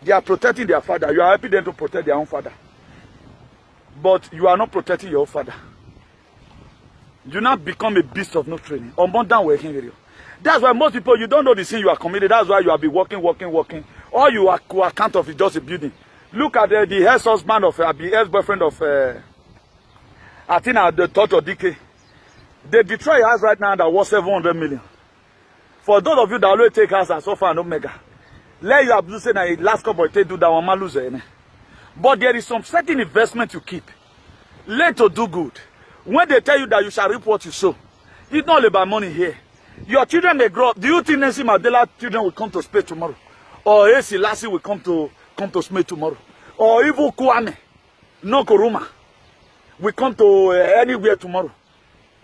[SPEAKER 1] They are protecting their father. You are helping them to protect their own father. But you are not protecting your father. You now become a beast of no training. That's why most people, you don't know the sin you are committed. That's why you have been working. All you are account of is just a building. Look at the ex-husband of, the ex-boyfriend of, I think the thought of DK. The Detroit house right now that was 700 million. For those of you that always take house as Alpha and Omega, let you have to say that last couple of days do that one lose. But there is some certain investment you keep. Let to do good. When they tell you that you shall reap what you sow, it's not about money here. Your children may grow up. Do you think Nancy Mandela children will come to Spain tomorrow? Or AC Lassie will come to Spain tomorrow? Or even Kwame, no Kuruma, will come to anywhere tomorrow?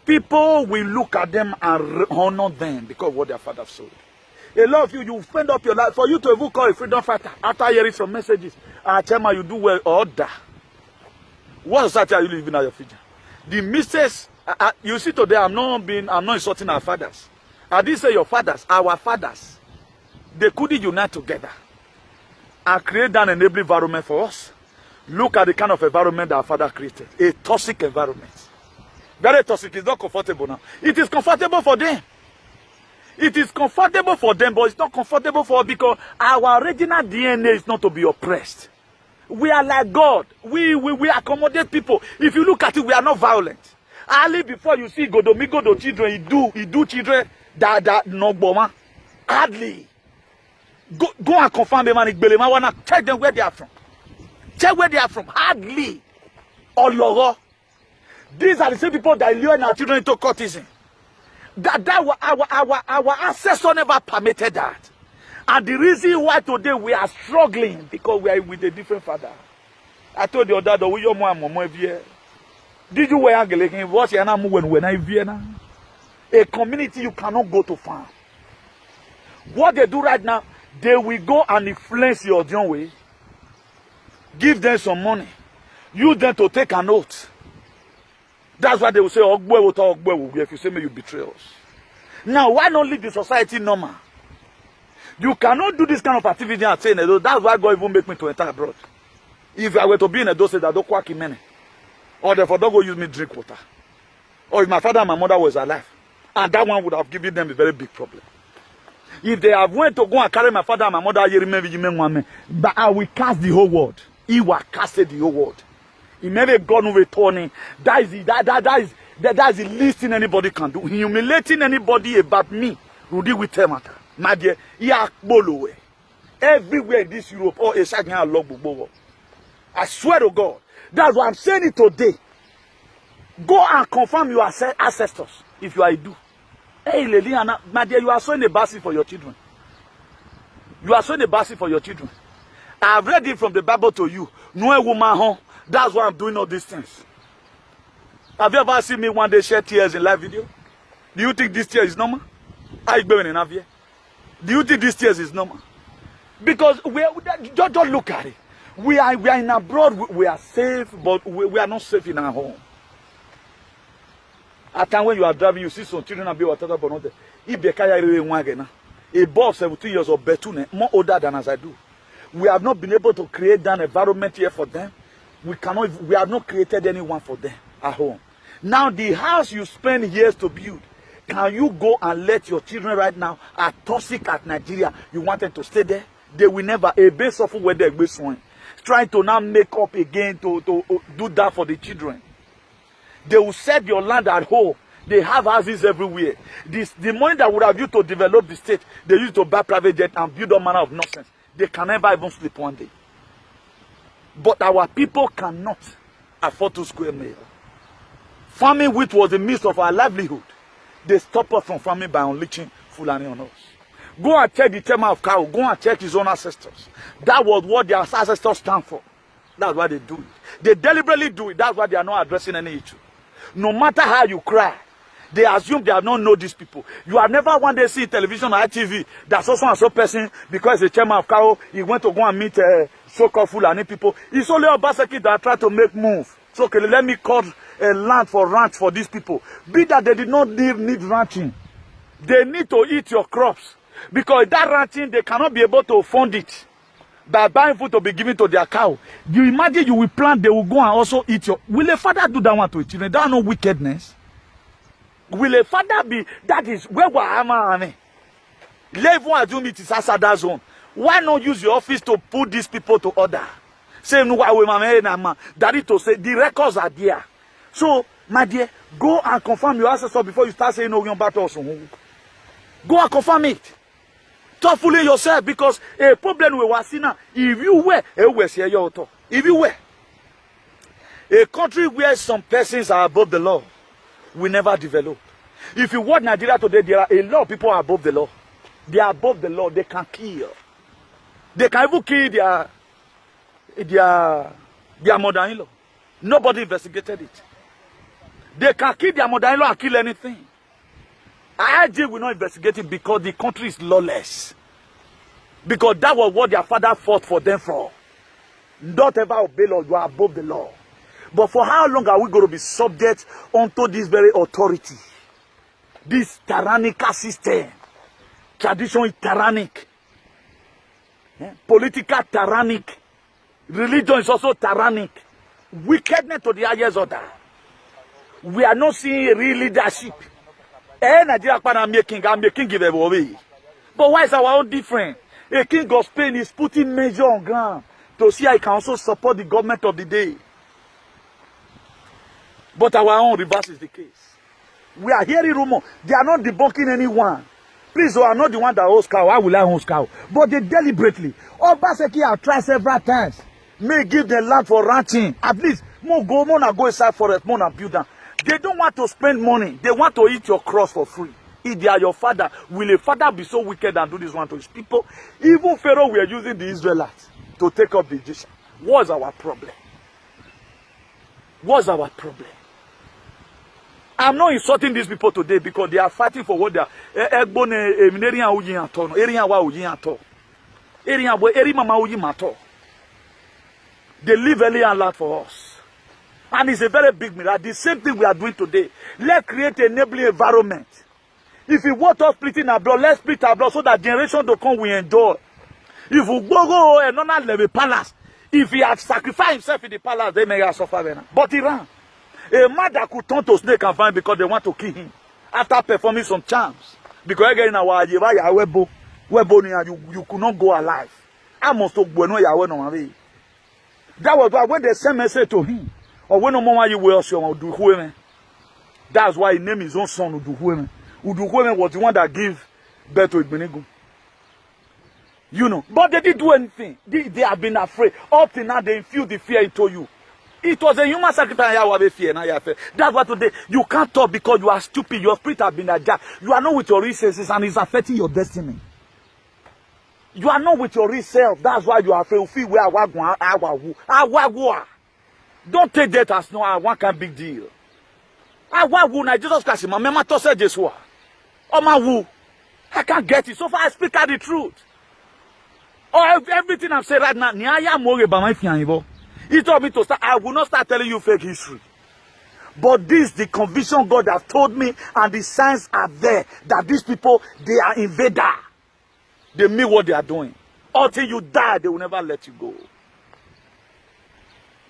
[SPEAKER 1] People will look at them and honor them because of what their father sold. A lot of you, you spend up your life for you to even call a freedom fighter after hearing some messages. Chema, you do well or die. What society are you living at your future? The mistakes you see today, I'm not insulting our fathers. I didn't say your fathers, our fathers. They couldn't unite together and create an enabling environment for us. Look at the kind of environment that our father created. A toxic environment. Very toxic. It's not comfortable now. It is comfortable for them. It is comfortable for them, but it's not comfortable for us because our original DNA is not to be oppressed. We are like God. We accommodate people. If you look at it, we are not violent. Early before you see Godomigodo children, he do children that no boma. Hardly. Go and confirm them and wanna check them where they are from. Check where they are from. Hardly. Oloro. These are the same people that lure our children into courtesan. Our ancestors never permitted that. And the reason why today we are struggling because we are with a different father. I told the other that did you wear a what's your name when I Vienna? A community you cannot go to farm. What they do right now, they will go and influence your own way. Give them some money. Use them to take an oath. That's why they will say, if you say me, you betray us. Now, why not leave the society normal? You cannot do this kind of activity and say, that's why God even make me to enter abroad. If I were to be in a dose, I don't quack in many. Or therefore, don't go use me drink water. Or if my father and my mother was alive, and that one would have given them a very big problem. If they have went to go and carry my father and my mother, but I will cast the whole world. He will cast the whole world. He never gone returning. That is the least thing anybody can do. Humiliating anybody about me. Rudy with matter. My dear, everywhere in this Europe, or I swear to God. That's why I'm saying it today. Go and confirm your ancestors if you are a do. Hey, Liliana, my dear, you are sowing a basket for your children. You are sowing a basket for your children. I have read it from the Bible to you. No woman home. That's why I'm doing all these things. Have you ever seen me one day shed tears in live video? Do you think this tear is normal? Do you think this tears is normal? Because don't look at it. We are in abroad, we are safe, but we are not safe in our home. At time when you are driving, you see some children and be whatever, but not there. If they carry a boy of 17 years of Betune, more older than as I do. We have not been able to create that environment here for them. We have not created anyone for them at home. Now the house you spend years to build, can you go and let your children right now are toxic at Nigeria? You want them to stay there? They will never. A base of where they're going. Trying to now make up again to do that for the children. They will set your land at home. They have houses everywhere. The money that would have used to develop the state, they used to buy private jet and build all manner of nonsense. They can never even sleep one day. But our people cannot afford 2 square meals. Farming, which was the means of our livelihood, they stop us from farming by unleashing Fulani on us. Go and check the tema of cow. Go and check his own ancestors. That was what their ancestors stand for. That's why they do it. They deliberately do it. That's why they are not addressing any issue. No matter how you cry, They assume they have not know these people. You have never one day seen television or TV that so and so person, because the chairman of cow, he went to go and meet so-called Fulani people. It's only Obaseki that try to make move. So okay, let me cut a land for ranch for these people. Be that they did not need ranching. They need to eat your crops. Because that ranching, they cannot be able to fund it by buying food to be given to their cow. You imagine you will plant, they will go and also eat your... Will a father do that one to his children? That no wickedness. Will a father be... That is where we are. Let one assume it is Asada's zone. Why not use your office to put these people to order? Say, no, that is to say, the records are there. So, my dear, go and confirm your ancestors before you start saying, no, you're about to. Go and confirm it. Stop fooling yourself, because a problem we were seeing now, if you were, if you were, a country where some persons are above the law will never develop. If you watch Nigeria today, there are a lot of people are above the law. They are above the law. They can kill. They can even kill their mother-in-law. Nobody investigated it. They can kill their mother-in-law and kill anything. IJ will not investigate it because the country is lawless. Because that was what their father fought for them for. Don't ever obey law, you are above the law. But for how long are we going to be subject unto this very authority? This tyrannical system. Tradition is tyrannic. Political tyrannic. Religion is also tyrannic. Wickedness to the highest order. We are not seeing real leadership. Nigeria I'm making give away. But why is our own different? A king of Spain is putting measure on ground to see how he can also support the government of the day. But our own reverse is the case. We are hearing rumor. They are not debunking anyone. Please, I'm not the one that owns cow. Why will I own cow? But they deliberately. Obaseki have tried several times. May give them land for ranching. At least, more go inside forest, more build them. They don't want to spend money. They want to eat your cross for free. If they are your father, will a father be so wicked and do this one to his people? Even Pharaoh were using the Israelites to take up the Egyptians. What's our problem? What's our problem? I'm not insulting these people today because they are fighting for what they are. They live early and lot for us. And it's a very big miracle. The same thing we are doing today. Let's create an enabling environment. If we want us splitting our blood, let's split our blood so that generation to come will enjoy. If we go another level palace, if he had sacrificed himself in the palace, they may have suffered. But he ran. A man that could turn to snake and find because they want to kill him after performing some charms. Because again, you could not go alive. I must talk when you That was why when they sent message to him, or when no more you will show Uduhueme. That's why he named his own son Uduhueme. Uduhueme was the one that gave birth to Ibenigu. You know, but they didn't do anything. They have been afraid. Up till now, they infused the fear into you. It was a human sacrifice. That's why today you can't talk because you are stupid. Your spirit has been hijacked. You are not with your resources and it's affecting your destiny. You are not with your real self. That's why you are afraid. Don't take that as no one kind big deal. Jesus Christ, my mama to say this one. Oh my woo. I can't get it. So far I speak out the truth. Oh, everything I'm saying right now, he told me to start. I will not start telling you fake history. But this, the conviction God has told me, and the signs are there that these people, they are invader. They mean what they are doing. Until you die, they will never let you go.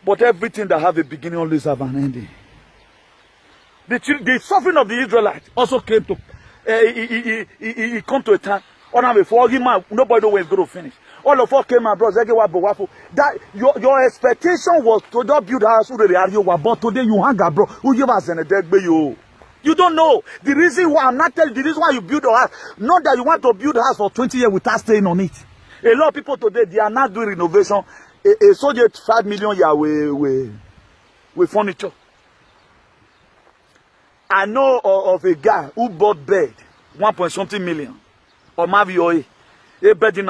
[SPEAKER 1] But everything that have a beginning always have an ending. The suffering of the Israelites also came to, he come to a time, nobody knows when it's going to finish. All of us came and brought that your expectation was to just build a house, but today you hang a bro. Who give us a dead baby? You don't know. The reason why I'm not telling you, the reason why you build a house, not that you want to build a house for 20 years without staying on it. A lot of people today, they are not doing renovation. A soldier 5 million year with furniture. I know of a guy who bought bed 1.something million or maybe a bed in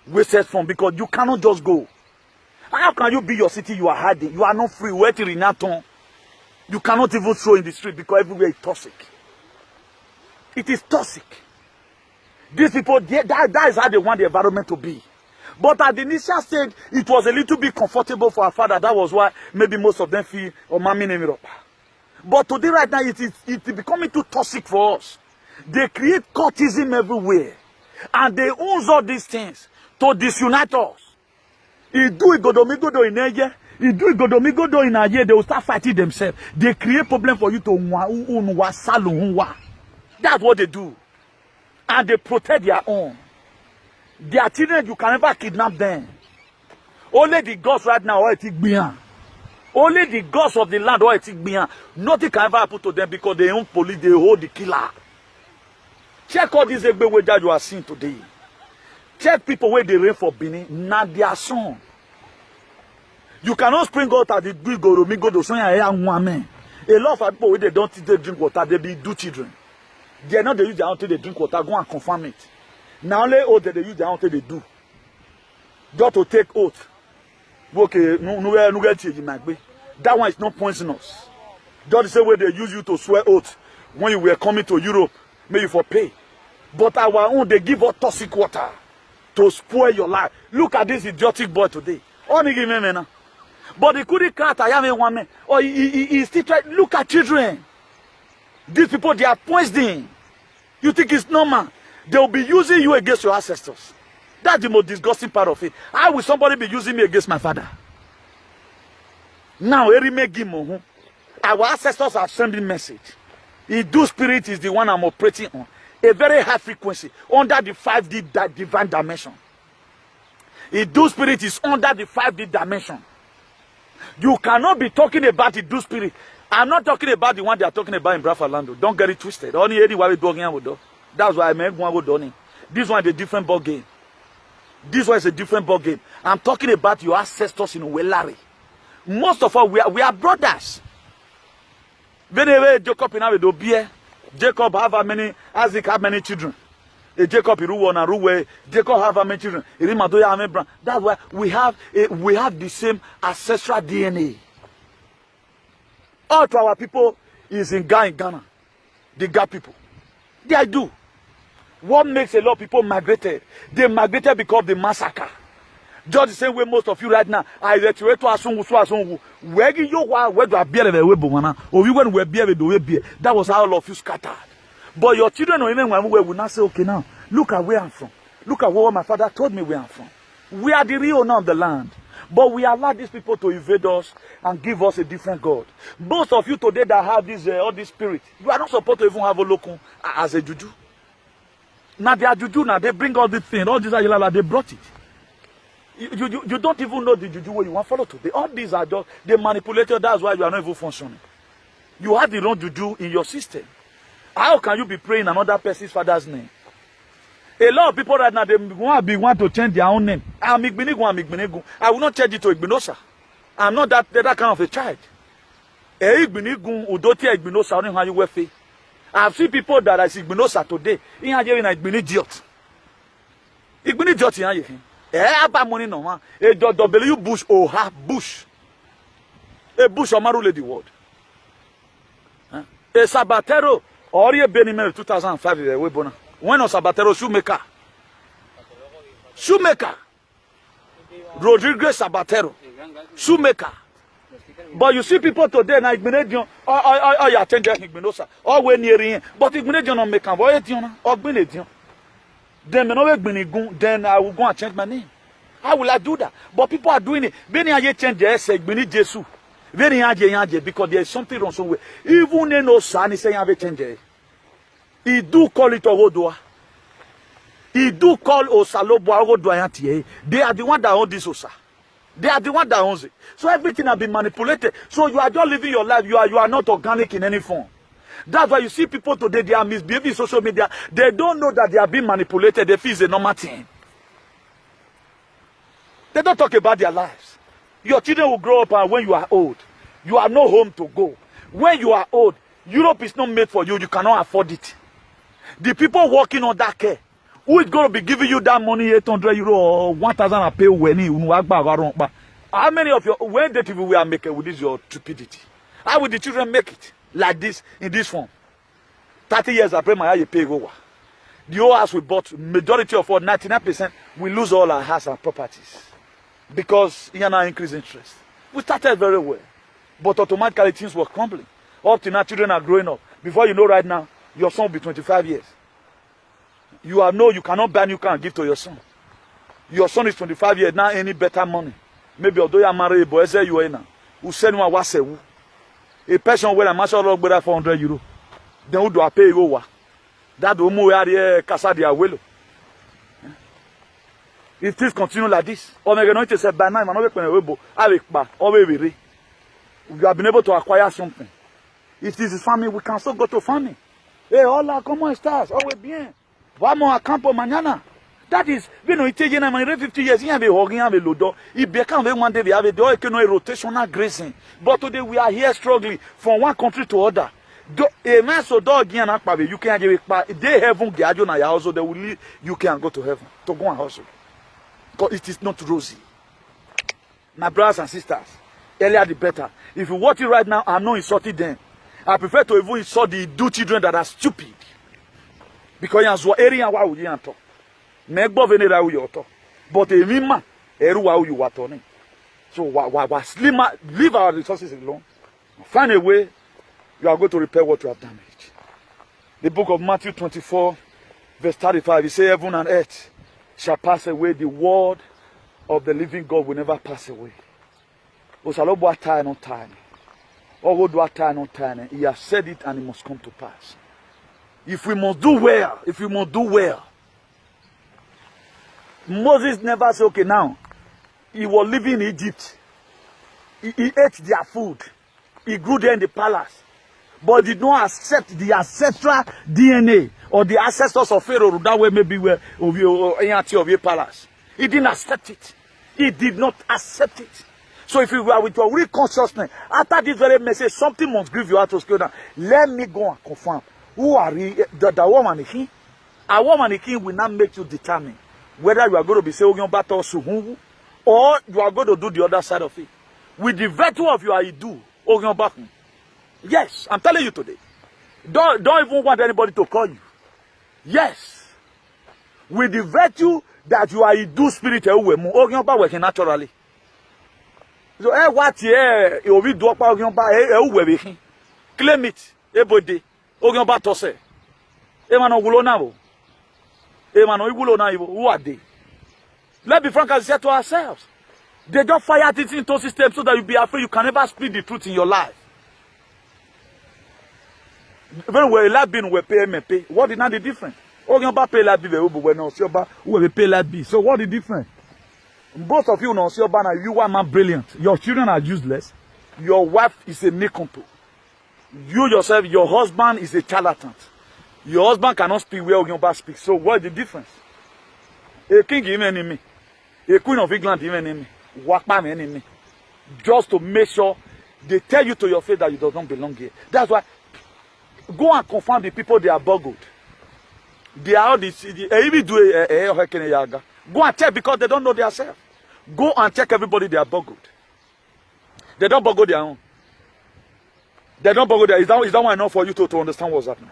[SPEAKER 1] wasted fund because you cannot just go. How can you be your city? You are hiding. You are not free. Where to Renaton? You cannot even throw in the street because everywhere is toxic. It is toxic. These people, that is how they want the environment to be. But at the initial stage, it was a little bit comfortable for our father. That was why maybe most of them feel, or mommy name Europe. But today, right now, it is becoming too toxic for us. They create cultism everywhere. And they use all these things to disunite us. They do it godomigodo in a year. They do it godomigodo in a year. They will start fighting themselves. They create problem for you to That's what they do. And they protect their own. Their children, you can never kidnap them. Only the gods right now are behind. Only the gods of the land are behind. Nothing can ever happen to them because they own police, they hold the killer. Check all these Egbe that you are seeing today. Check people where they rain for Benin, not their son. You cannot spring out at the good go to go son a lot of people where they don't drink water, they do children. They are not they use their own till they drink water, go and confirm it. Now only oath they use their own till they do. Just to take oath. Okay, no change in my way. That one is not poisonous. Just the same way they use you to swear oath when you were coming to Europe, maybe for pay. But our own, they give us toxic water to spoil your life. Look at this idiotic boy today. Only give me now. But he couldn't cut I have one man. Or he still try. Look at children. These people, they are poisoning. You think it's normal? They will be using you against your ancestors. That's the most disgusting part of it. How will somebody be using me against my father? Now, our ancestors have sent a message. Idu spirit is the one I'm operating on. A very high frequency. Under the 5D divine dimension. Idu spirit is under the 5D dimension. You cannot be talking about Idu spirit. I'm not talking about the one they are talking about in Brafalando. Don't get it twisted. Only anywhere that's why I made one with Donnie. This one is a different ball game. This one is a different ball game. I'm talking about your ancestors in Welari. Most of us, we are brothers. Jacob Jacob have how many? Isaac have many children. Jacob and Ruwe. Jacob have how many children? That's why we have the same ancestral DNA. All to our people is in Ghana. The Ga people. They do. What makes a lot of people migrated? They migrated because of the massacre. Just the same way most of you right now, I reiterate to Asungu. Where you where do I bear the way Bumana? Or we went where beer the way beer. That was how all of you scattered. But your children or even when we will not say, okay, now look at where I'm from. Look at what my father told me where I'm from. We are the real owner of the land. But we allow these people to invade us and give us a different God. Most of you today that have this all this spirit, you are not supposed to even have a local as a juju. Now they are juju now, they bring all these things, all these are they brought it. You don't even know the juju where you want to follow today. All these are just, they manipulated, that's why you are not even functioning. You have the wrong juju in your system. How can you be praying another person's father's name? A lot of people right now, they want to change their own name. I will not change it to Igbinosa. I'm not that kind of a child. I've seen people that are Igbinosa today. Igbinidiot. Igbinidiot. W Bush or half Bush. A Bush or Marule the world. A Sabatero or a Benimel 2005. When was Sabatero shoemaker? Shoemaker. Rodriguez Sabatero. Shoemaker. But you see people today now Igbinedion. Oh, you attend Igbinosa. Oh, we're near here. But Igbinedion don't make a voyage. Or Igbinedion. Then I will go and change my name. How will I do that? But people are doing it. When I change the essay, Jesu. Because there is something wrong somewhere. Even in no son is saying I have change. He do call it Orodua. He do call Osalobo Orodua. They are the one that own this Osa. They are the one that owns it. So everything has been manipulated. So you are just living your life. You are not organic in any form. That's why you see people today, they are misbehaving in social media. They don't know that they are being manipulated. They feel it's a normal thing. They don't talk about their lives. Your children will grow up and when you are old, you have no home to go. When you are old, Europe is not made for you. You cannot afford it. The people working on that care, who is going to be giving you that money, 800 euro or 1,000 I pay when you how many of you, when did we are making with this your stupidity? How will the children make it like this, in this form? 30 years I pray my you pay over. The whole house we bought, majority of all, 99%, we lose all our house and properties. Because you now increase interest. We started very well. But automatically things were crumbling. Up to now, children are growing up. Before you know right now, your son will be 25 years. You cannot buy new car and give to your son. Your son is 25 years, now any better money. Maybe although you are married, but say you are now. Who send one was a person where a master of better 400 euro. Then who do I pay over? That do more area casa dia welo. If things continue like this, or maybe not say by now, man, we have been able to acquire something. If this is farming, we can still go to farming. Hey, hola, ¿cómo estás? Oh, bien. Vamos a campo mañana. That is, you know, it's 50 years, you have a hogging, have a lodo. It became one day we have a rotational grazing. But today we are here struggling from one country to other. A man so dog you can't give it. They heaven get you na your house, so they will leave. You can go to heaven to go and hustle. Because it is not rosy. My brothers and sisters, earlier the better. If you watch it right now, I'm not insulting them. I prefer to even insult the do children that are stupid. Because you are area why would you talk? Megbo venera you talk. But a mima, eru you what on. So leave our resources alone. Find a way. You are going to repair what you have damaged. The book of Matthew 24, verse 35, it says, heaven and earth shall pass away. The word of the living God will never pass away. He has said it and it must come to pass. If we must do well, Moses never said, okay, now, he was living in Egypt. He ate their food. He grew there in the palace. But did not accept the ancestral DNA or the ancestors of Pharaoh that way maybe were of your palace. He didn't accept it. He did not accept it. So if you are with your real consciousness, after this very message, something must grieve your heart to scale down. Let me go and confirm. Who are the woman and king? A woman and king will not make you determine whether you are going to be saying battle or you are going to do the other side of it. With the virtue of your Idu, yes, I'm telling you today. Don't even want anybody to call you. Yes. With the virtue that you are Idu spirit, working naturally. So, what here, you will do claim it, everybody. Ogionba tose. Emano wulona. Who are they? Let's be frank and say to ourselves. They just fire it into system so that you be afraid you can never speak the truth in your life. When we like being we pay MP, what is not the difference? Ogionba pay like be we no sioba we pay like be. So what is the difference? Both of you no sioba na you are man brilliant. Your children are useless. Your wife is a nincompoop. You yourself, your husband is a charlatan. Your husband cannot speak where Ogionba speaks. So what is the difference? A king give enemy. A queen of England give enemy. Wakpa enemy. Just to make sure they tell you to your face that you don't belong here. That's why go and confirm the people they are boggled. They are all this. Go and check because they don't know themselves. Go and check everybody they are boggled. They don't boggle their own. They don't boggle their own. Is that one enough for you to understand what's happening?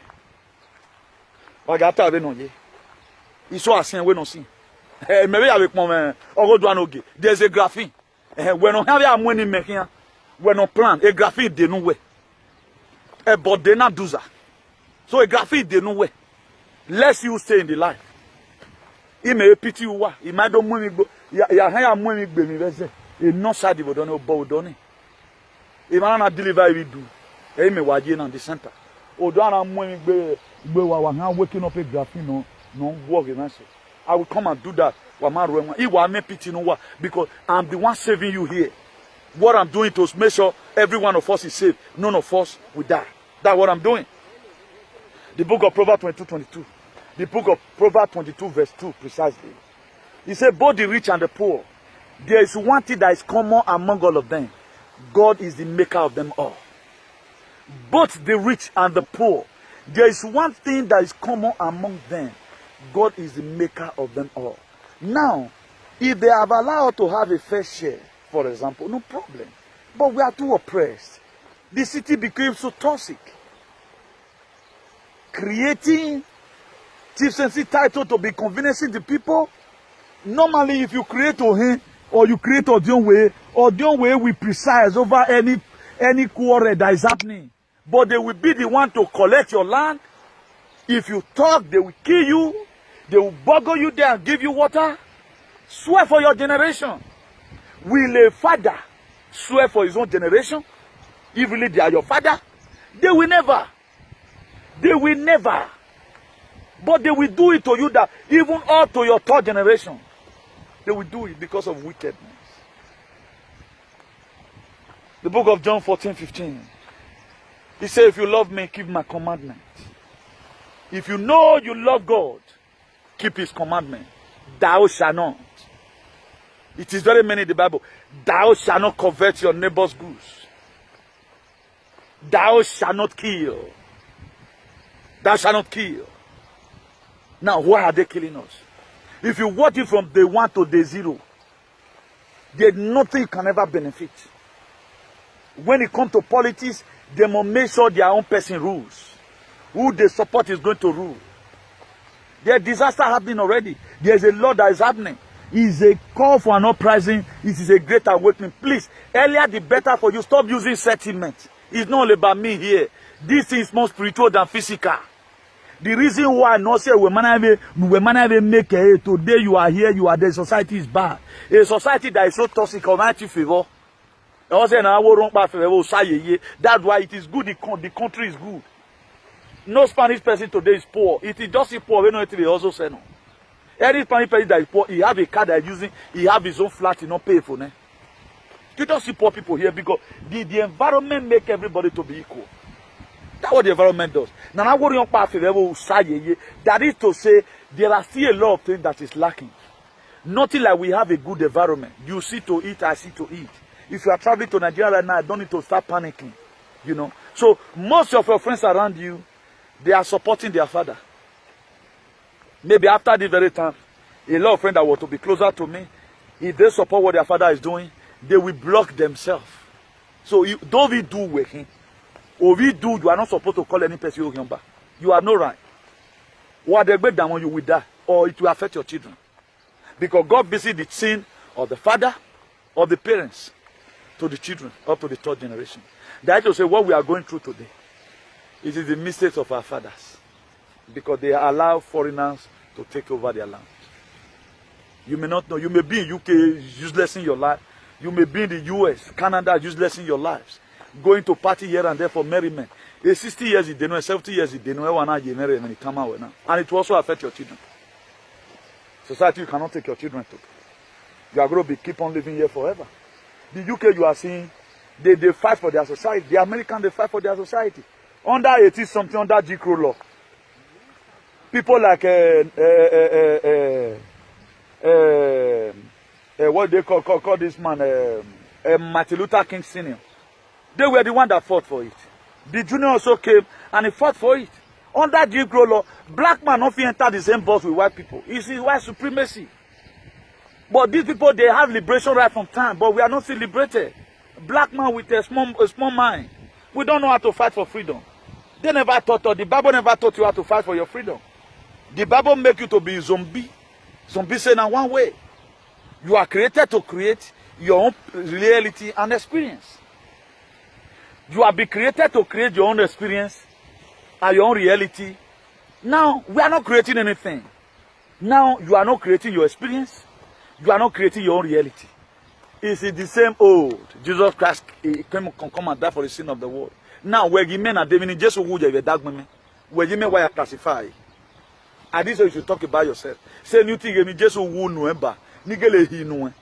[SPEAKER 1] It's so asking we don't see. Maybe avec mon there's a graphene. When on have a money making, when on plan, a graphene de no way. But they not do that. So a graphene de no way. Lest you stay in the life. He may pity you. He might don't money go. Ya hire money be me vese. He not sad if don't know about done. He might not deliver we do. He may waje in the center. O don't money be wa waking up a graphene no work in answer. I will come and do that. He will make pity no because I'm the one saving you here. What I'm doing to make sure every one of us is saved. None of us will die. That's what I'm doing. The book of Proverbs 22:22. The book of Proverbs 22 verse 2 precisely. He said, both the rich and the poor, there is one thing that is common among all of them. God is the maker of them all. Both the rich and the poor, there is one thing that is common among them. God is the maker of them all. Now, if they have allowed to have a fair share, for example, no problem. But we are too oppressed. the city became so toxic, creating chieftaincy title to be conveniencing the people. Normally, if you create Ohin or you create Odionwe will preside over any quarrel that is happening. But they will be the one to collect your land. If you talk, they will kill you. They will boggle you there and give you water. Swear for your generation. Will a father swear for his own generation? If really they are your father, they will never. They will never. But they will do it to you that even up to your third generation. They will do it because of wickedness. The book of John 14:15. He said, if you love me, keep my commandment. If you know you love God, keep his commandment. Thou shalt not. It is very many in the Bible. Thou shalt not covet your neighbor's goods. Thou shalt not kill. Thou shalt not kill. Now, why are they killing us? If you watch it from day 1 to day 0, there's nothing you can ever benefit. When it comes to politics, they must make sure their own person rules. Who they support is going to rule. There's disaster happening already. There's a law that is happening. It's a call for an uprising. It is a great awakening. Please, earlier the better for you. Stop using sentiment. It's not all about me here. This is more spiritual than physical. The reason why I not say we man make it today you are here, you are there, society is bad. A society that is so toxic, community favor. That's why it is good, the country is good. No Spanish person today is poor. It is just poor, we know it also say no. Any Spanish person that is poor, he have a car that is using, he have his own flat, he not pay for it. You don't see poor people here because the environment make everybody to be equal. That's what the environment does. Now, that is to say, there are still a lot of things that is lacking. Nothing like we have a good environment. You see to eat, I see to eat. If you are traveling to Nigeria right now, I don't need to start panicking. You know. So, most of your friends around you, they are supporting their father. Maybe after this very time, a lot of friends that want to be closer to me, if they support what their father is doing, they will block themselves. So, don't we do with him? Or we do, you are not supposed to call any person your number. You have no right. What they break down when you will die, or it will affect your children. Because God visits the sin of the father, of the parents, to the children, up to the third generation. That is to say, what we are going through today, it is the mistakes of our fathers. Because they allow foreigners to take over their land. You may not know. You may be in UK, useless in your life. You may be in the US, Canada, useless in your lives. Going to party here and there for merriment. A 60 years, they know, 70 years, they know, and it will also affect your children. Society, you cannot take your children to. You are going to keep on living here forever. The UK, you are seeing, they fight for their society. The Americans, they fight for their society. Under 80 something, under Jim Crow law. People like, what they call this man, Martin Luther King Sr. They were the one that fought for it. The junior also came and he fought for it. Under Jim Crow law, black man not enter the same bus with white people. It's white supremacy. But these people, they have liberation right from time, but we are not still liberated. Black man with a small mind. We don't know how to fight for freedom. They never taught us. The Bible never taught you how to fight for your freedom. The Bible make you to be a zombie. Zombie say now one way. You are created to create your own reality and experience. You have been created to create your own experience and your own reality. Now, we are not creating anything. Now, you are not creating your experience. You are not creating your own reality. It's the same old. Jesus Christ came and died for the sin of the world. Now, where you men are living, just who you are dark women, where you men why classify. And this is what you should talk about yourself. Say new thing, you just who know, Nigele he no.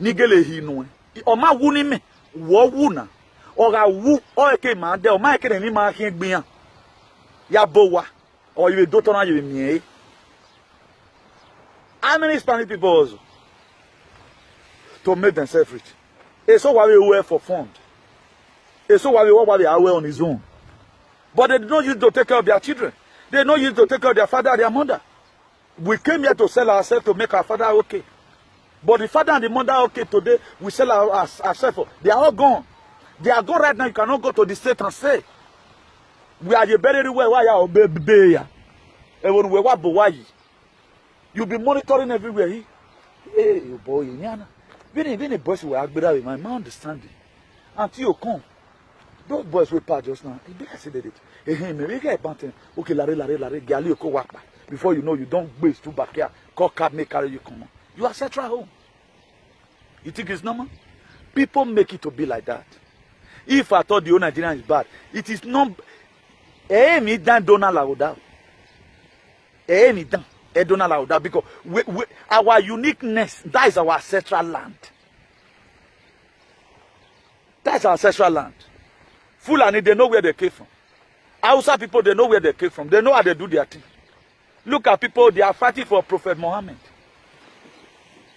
[SPEAKER 1] Nigele he no. Oma wuni me, wo wuna. Oga wu o eke ma de o ma eke ni ma hin gbian. Ya bowa. Or you do na you me. How many Spanish people also to make themselves rich? It's so why we work for fund. It's so why we work away on his own. But they don't use to take care of their children. They don't use to take care of their father and their mother. We came here to sell ourselves to make our father okay. But the father and the mother okay today, we sell ourselves. They are all gone. They are gone right now. You cannot go to the state and say, we are the better way. Why are baby? Even we what boy? You'll be monitoring everywhere. Hey, boy, Yana. When the boys were better with my understanding. Until you come, those boys will pass just now. They said it. Hey, maybe get banting. Okay, Larry, Gali, go walk back. Before you know, you don't waste two back here. Call cab, make carry you come on. You are set right home. You think it's normal? People make it to be like that. If I thought the whole Nigerian is bad, it is not. Me dan Donald Lauda. Me dan Donald Lauda because our uniqueness, that is our ancestral land. That's our ancestral land. Fulani, they know where they came from. Hausa people, they know where they came from. They know how they do their thing. Look at people, they are fighting for Prophet Muhammad.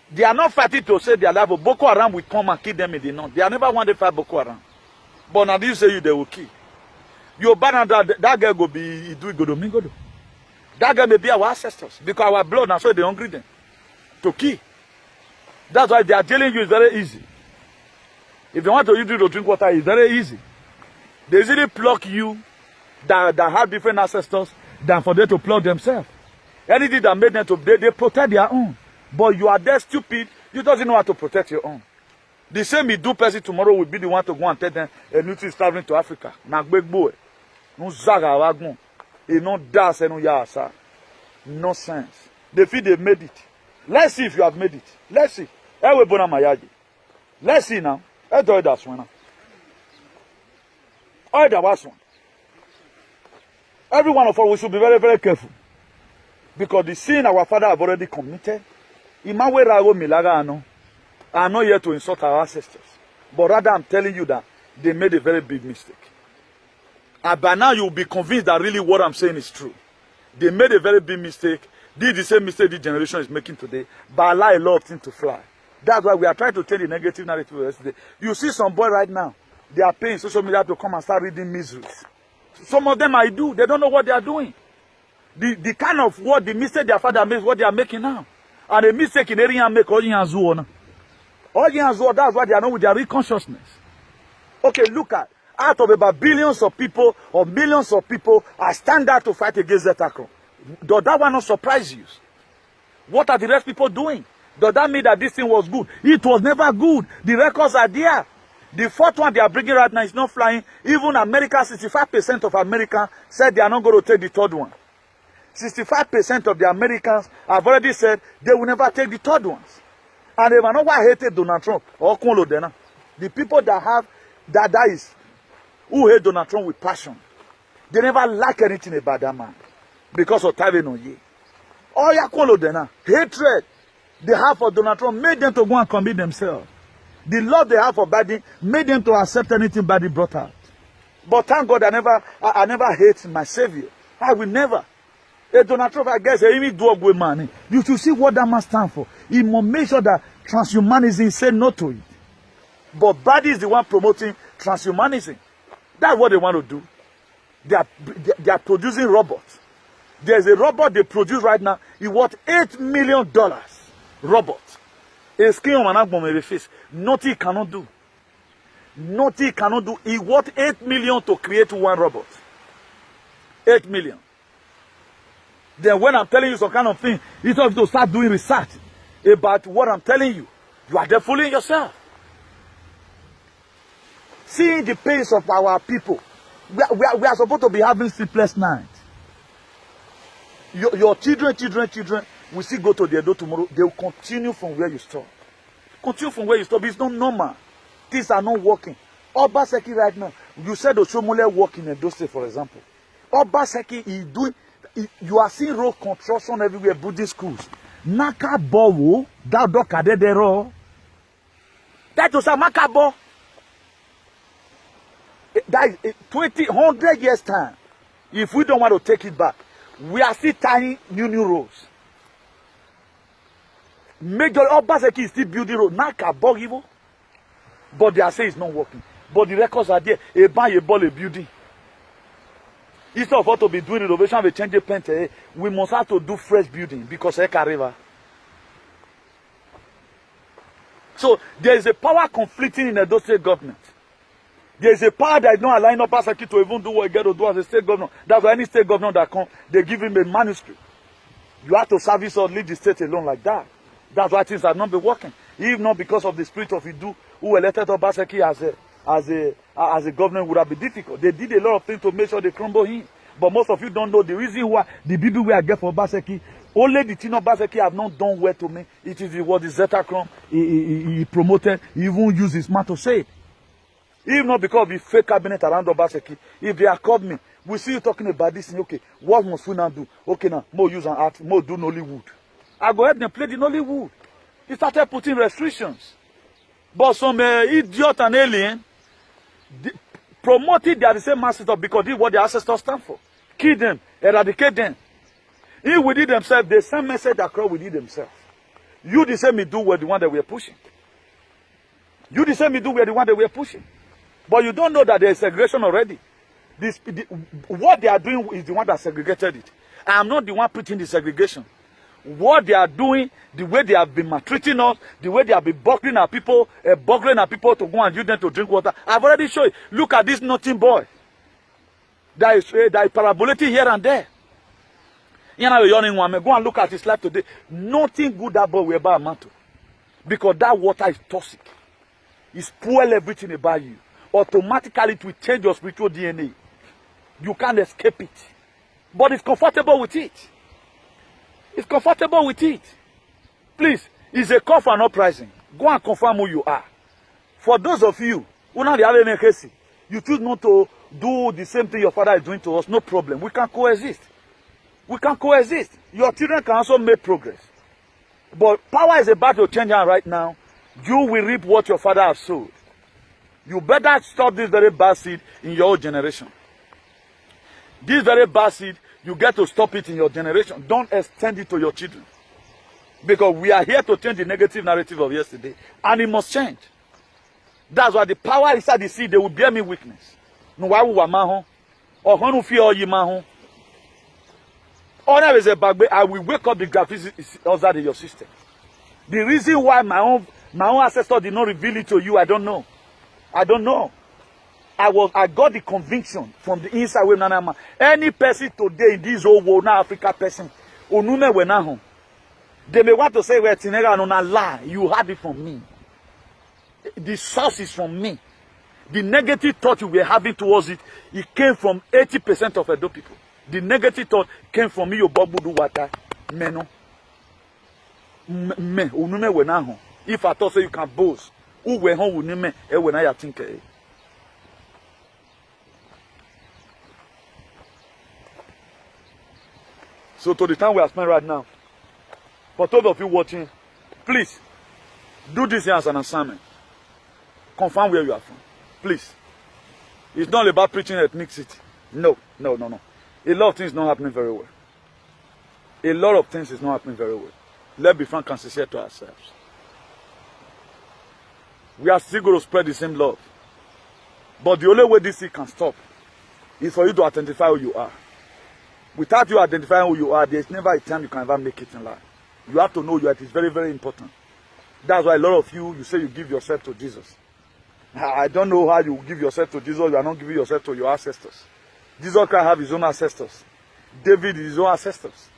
[SPEAKER 1] They are not fighting to save their life, but Boko Haram will come and kill them in the north. They are never want to fight Boko Haram. But now you say you, they will kill. Your banner, that girl go be do Godomingo. That girl may be our ancestors because our blood, now so they hungry them to kill. That's why they are telling you it's very easy. If they want to use you to drink water, it's very easy. They easily pluck you that have different ancestors than for them to pluck themselves. Anything that made them to, they protect their own. But you are there stupid, you doesn't know how to protect your own. The same you do person tomorrow will be the one to go and tell them a new is traveling to Africa. Na big boy. No zaga wagon. E no das no yasa. No sense. They feel they made it. Let's see if you have made it. Let's see. Ewe bona mayaji. Let's see now. Let's do that one now. Oh, that was one. Every one of us, we should be very, very careful. Because the sin our father have already committed, I am not here to insult our ancestors. But rather I'm telling you that they made a very big mistake. And by now you will be convinced that really what I'm saying is true. They made a very big mistake. Did the same mistake this generation is making today. But allow a lot of things to fly. That's why we are trying to change the negative narrative yesterday. You see some boy right now, they are paying social media to come and start reading miseries. Some of them I do. They don't know what they are doing. The kind of what the mistake their father makes, what they are making now. And the mistake in area make all you that's why they are not with their real consciousness. Okay, look at out of about billions of people or millions of people are stand out to fight against that attack. Does that one not surprise you? What are the rest people doing? Does that mean that this thing was good? It was never good. The records are there. The fourth one they are bringing right now is not flying. Even America, 65% of Americans said they are not going to take the third one. 65% of the Americans have already said they will never take the third ones. And they are not why hated Donald Trump or Konlodena. The people that have that is who hate Donald Trump with passion. They never like anything about that man because of Tavin Oye. All ya Konlodena, hatred they have for Donald Trump made them to go and commit themselves. The love they have for Biden made them to accept anything Biden brought out. But thank God I never hate my savior. I will never. Donald Trump, I guess, any dog with money. You should see what that man stands for. He must make sure that transhumanism say no to it. But Biden is the one promoting transhumanism. That's what they want to do. They are producing robots. There's a robot they produce right now. It's worth $8 million. Robot. A skin on an face. Nothing cannot do. Nothing cannot do. It's worth $8 million to create one robot. 8 million. Then when I'm telling you some kind of thing, you have to start doing research about what I'm telling you. You are there fooling yourself. Seeing the pace of our people, we are supposed to be having sleepless nights. Your children will still go to their door tomorrow. They will continue from where you stop. Continue from where you stop. It's not normal. Things are not working. Obaseki right now, you said Oshomole work in Edo State, for example. Obaseki is doing. You are seeing road construction everywhere, Buddhist schools. Naka bowo, that do kadedero. That was a makabo. That is 100 years time. If we don't want to take it back, we are still tying new roads. Major Obaseki is still building road. Naka bogivo. But they are saying it's not working. But the records are there. A ball, a building. Instead of us to be doing renovation, we change the paint. We must have to do fresh building because Eka River. So there is a power conflicting in the Edo State government. There's a power that is not allowing Obaseki to even do what he get to do as a state governor. That's why any state governor that comes, they give him a manuscript. You have to service or lead the state alone like that. That's why things have not been working. If not because of the spirit of Idu, who elected Obaseki as a governor, would have been difficult. They did a lot of things to make sure they crumble him. But most of you don't know the reason why the people we are get for Obaseki. Only the thing Obaseki have not done well to me. It is what the Zetacron he promoted. He even used his mouth to say it. If not because of the fake cabinet around Obaseki, if they have called me, we see you talking about this thing, okay, what must we now do? Okay, now, more use an art, more do Nollywood. I go ahead and play the Nollywood. He started putting restrictions. But some idiot and alien promoted they are the same ancestors because this is what the ancestors stand for. Kill them, eradicate them. If we did themselves, the same message across we did themselves. You the same me do were the one that we are pushing. You the same me do were the one that we are pushing. But you don't know that there is segregation already. What they are doing is the one that segregated it. I am not the one preaching the segregation. What they are doing, the way they have been maltreating us, the way they have been buckling our people to go and use them to drink water. I've already shown you. Look at this nothing boy. That is parabolating here and there. You know, go and look at his life today. Nothing good that boy will ever amount to. Because that water is toxic. It spoils everything about you. Automatically it will change your spiritual DNA. You can't escape it. But it's comfortable with it. It's comfortable with it. Please, it's a call for an uprising. Go and confirm who you are. For those of you who not have any case, you choose not to do the same thing your father is doing to us, no problem. We can coexist. We can coexist. Your children can also make progress. But power is about to change right now. You will reap what your father has sowed. You better stop this very bad seed in your generation. This very bad seed, you get to stop it in your generation. Don't extend it to your children. Because we are here to change the negative narrative of yesterday. And it must change. That's why the power inside the seed, they will bear me witness. No, why would I or who fear you man? Honor is a bag. I will wake up the graphics outside in your system. The reason why my own ancestor did not reveal it to you, I don't know. I don't know. I got the conviction from the inside with Nanama. Any person today in this whole world, now Africa person, Onume we na home. They may want to say we're Tinega and on a lie. You had it from me. The source is from me. The negative thought you were having towards it, it came from 80% of Edo people. The negative thought came from me, your Bobudu Wata, Meno. Me, Onume we na home. If I thought so you can boast, who were home with me, when I think. So to the time we are spending right now, for those of you watching, please, do this here as an assignment. Confirm where you are from. Please. It's not about preaching ethnicity. No. A lot of things not happening very well. A lot of things is not happening very well. Let's be frank and sincere to ourselves. We are still going to spread the same love. But the only way this thing can stop is for you to identify who you are. Without you identifying who you are, there's never a time you can ever make it in life. You have to know you are. It is very, very important. That's why a lot of you say you give yourself to Jesus. I don't know how you give yourself to Jesus. You are not giving yourself to your ancestors. Jesus Christ have his own ancestors. David is his own ancestors.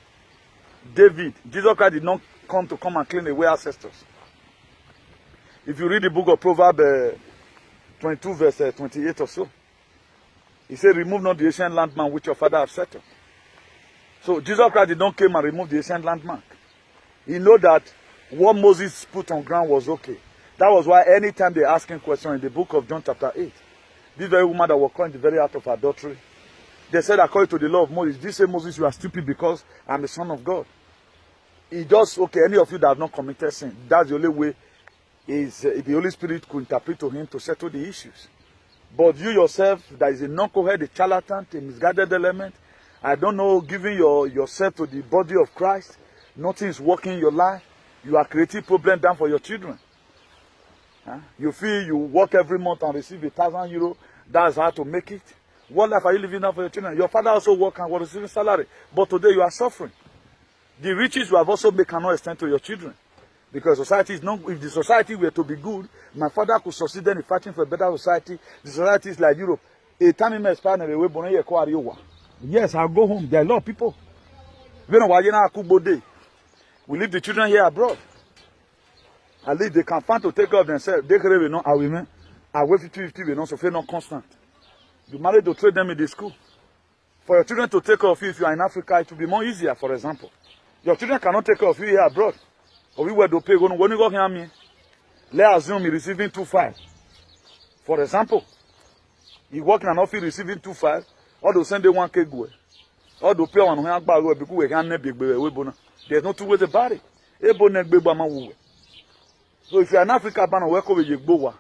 [SPEAKER 1] Jesus Christ did not come and clean away ancestors. If you read the book of Proverbs 22 verse 28 or so, he said, remove not the ancient landmark which your father have set up. So Jesus Christ did not come and remove the ancient landmark. He know that what Moses put on ground was okay. That was why anytime they ask him questions in the book of John chapter 8, this very woman that was caught in the very act of adultery, they said according to the law of Moses, this say Moses, you are stupid because I'm the son of God. He just, okay, any of you that have not committed sin, that's the only way is the Holy Spirit could interpret to him to settle the issues. But you yourself, that is a knucklehead, a charlatan, a misguided element, I don't know, giving yourself to the body of Christ, nothing is working in your life. You are creating problem down for your children. Huh? You feel you work every month and receive €1,000. That's how to make it. What life are you living now for your children? Your father also work and was receiving salary. But today you are suffering. The riches you have also made cannot extend to your children. Because society is not, if the society were to be good, my father could succeed in fighting for a better society. The society is like Europe. A time in yes, I'll go home. There are a lot of people. We leave the children here abroad. At least they can find to take care of themselves. They can know our women. I wait 50-50, we know, so feel not constant. You married to trade them in the school. For your children to take care of you if you are in Africa, it will be more easier, for example. Your children cannot take care of you here abroad. Or we were to pay, when you go here, me, let's assume you're receiving 2.5. For example, you work in an office receiving 2.5, or they'll send you 1K go. Or they'll pay on because we can't be there's no two ways about it. So if you're in Africa, man, work with your boa.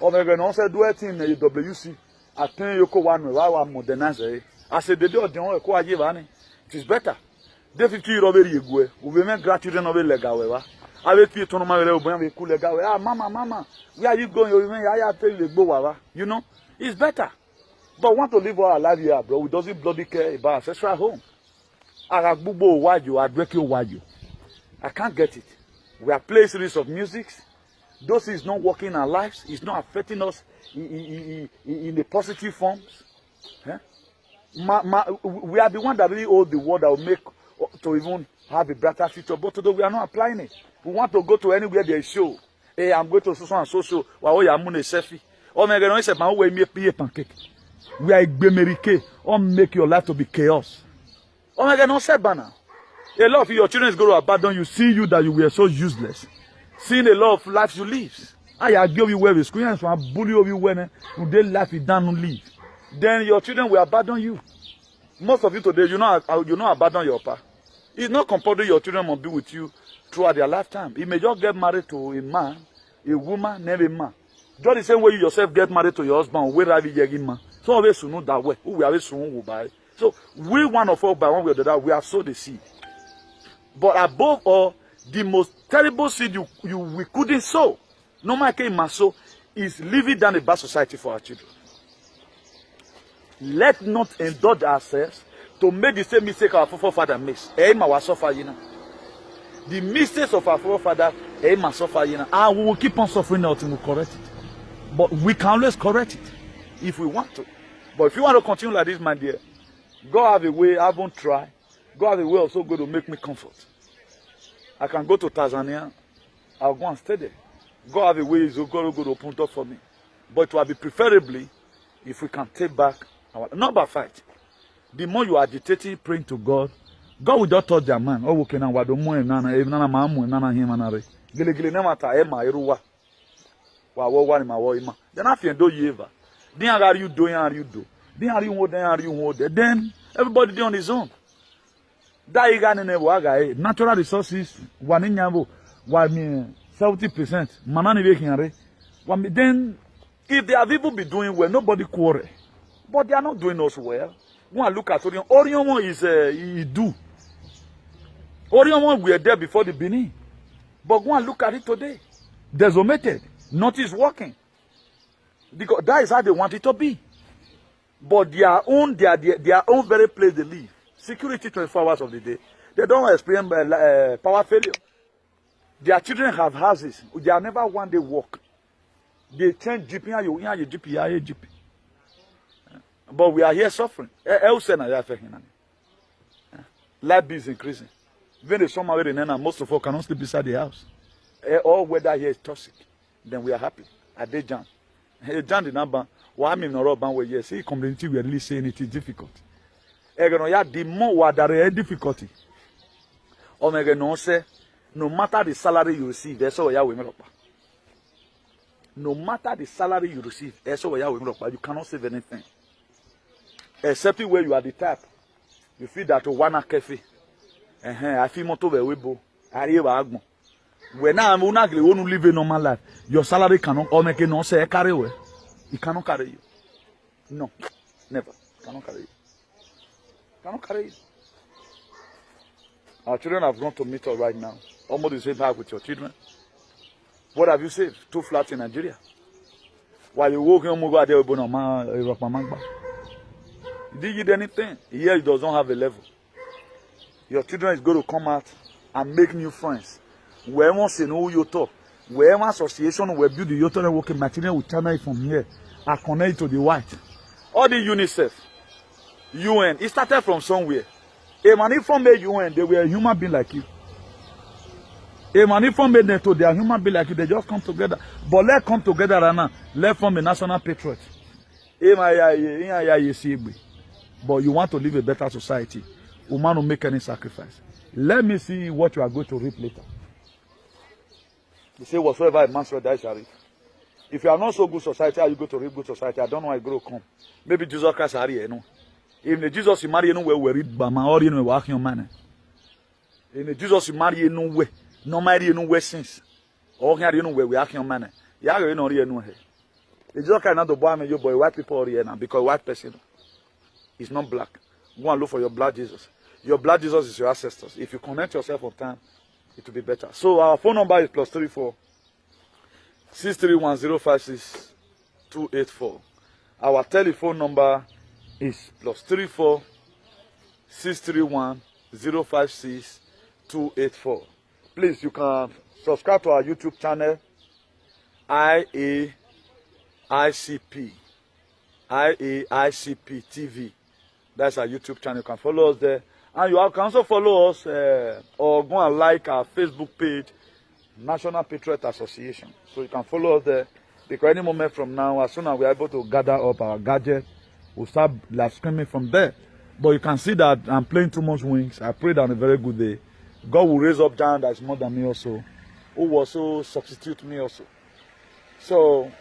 [SPEAKER 1] Or maybe no say do it in the WC. I think you go one way, modernize it. I said the door don't require you. It is better. They 50 euro very good. We make gratuity no very legal. I will pay to no matter when we cool legal. Ah, mama, where are you going? I tell you go. You know, it's better. But we want to live our life here, bro. We doesn't bloody care about ancestral home. I can't get it. We are playing series of music. Those is not working in our lives. It's not affecting us in the positive forms. Eh? We are the one that really hold the word that will make to even have a brighter future. But today we are not applying it. We want to go to anywhere there is show. Hey, I'm going to so and so show. We are doing a selfie. Oh my God, said, "Man, we make a pancake. We are a or make your life to be chaos." Oh my God, no say banner. A lot of your children is going to abandon you, see you that you were so useless. Seeing a lot of lives you live. I give you where we school and so bully you when they life you down and leave. Then your children will abandon you. Most of you today, you not abandon your pa. It's not compulsory your children must be with you throughout their lifetime. You may just get married to a man, a woman, never a man. Just the same way you yourself get married to your husband, where are you man? So always know that way. Who we always soon buy. So we one of all by one way or the other, we have sowed the seed. But above all, the most terrible seed we couldn't sow, no matter what sow, is living down a bad society for our children. Let not indulge ourselves to make the same mistake our forefathers made. The mistakes of our forefathers, and we will keep on suffering until we correct it. But we can always correct it if we want to. But if you want to continue like this, my dear, God have a way. I won't try. God has a way also going to make me comfort. I can go to Tanzania. I'll go and stay there. God has a way is going to open door for me. But it will be preferably if we can take back our, not by fight. The more you are agitating, praying to God, God will just touch their mind. Oh, okay, now what do more nana nana mamu nana him anare. Gele ne mata ema iruwa. Wa ni ma wo ima. Then after do you ever. Then are you doing? Are you do? Then are you hold? Then are you hold? Then everybody do on his own. Natural resources, 70%. Then, if they have even been doing well, nobody quarrel. But they are not doing us well. Go and look at Orion. Orion is do. Orion were there before the Benin. But go and look at it today. Decimated. Nothing is working. Because that is how they want it to be. But their own very place they live. Security 24 hours of the day. They don't experience power failure. Their children have houses. They are never one day work. They change GP. But we are here suffering. Life is increasing. When the summer where most of us cannot sleep beside the house. All weather here is toxic. Then we are happy. At the jam. Jam the number. Why I mean no ban yes. See community we are really saying it is difficult. The more there is difficulty. No matter the salary you receive, that's all you will. No matter the salary you receive, that's all you will. You cannot save anything. Except where you are the type. You feel that one cafe. I feel more to the webo. I hear agmo. When I'm want to live a normal life, your salary cannot or make no say carry away. It cannot carry you. No, never. Cannot carry you. Cannot carry it. Our children have gone to meet us right now. Almost the same time with your children. What have you saved? 2 flats in Nigeria. While you walk in Mugo there, did you do anything? Here it does not have a level. Your children is going to come out and make new friends. Where one say no yoto. Where one association will build the yoto and working material will channel it from here. I connect it to the white. All the UNICEF, UN, it started from somewhere. A man from the UN, they were a human being like you. A man from the NATO, they are human being like you. They just come together. But let's come together right now. Let's form a national patriot. But you want to live a better society. Woman will make any sacrifice. Let me see what you are going to reap later. They say, whatsoever a man shall die shall reap. If you are not so good society, how you go to reap good society? I don't know how you go to come. Maybe Jesus Christ are here, no. If Jesus you marry, you know where we read Bama or you know where your man. If Jesus you marry, you know where. No marry, you know where since. Or you know where we are your man. You know here no here. It's just kind of the boy, you boy, white people are here now because white person is not black. Go and look for your blood Jesus. Your blood Jesus is your ancestors. If you connect yourself on time, it will be better. So our phone number is +34 631 056 284. Our telephone number is +34 631 056 284. Please, you can subscribe to our YouTube channel, IAICP TV. That's our YouTube channel. You can follow us there. And you can also follow us or go and like our Facebook page, National Patriot Association. So you can follow us there. Because any moment from now, as soon as we are able to gather up our gadget, we'll start live streaming from there. But you can see that I'm playing too much wings. I prayed on a very good day. God will raise up giant that is more than me also, who will also substitute me also. So,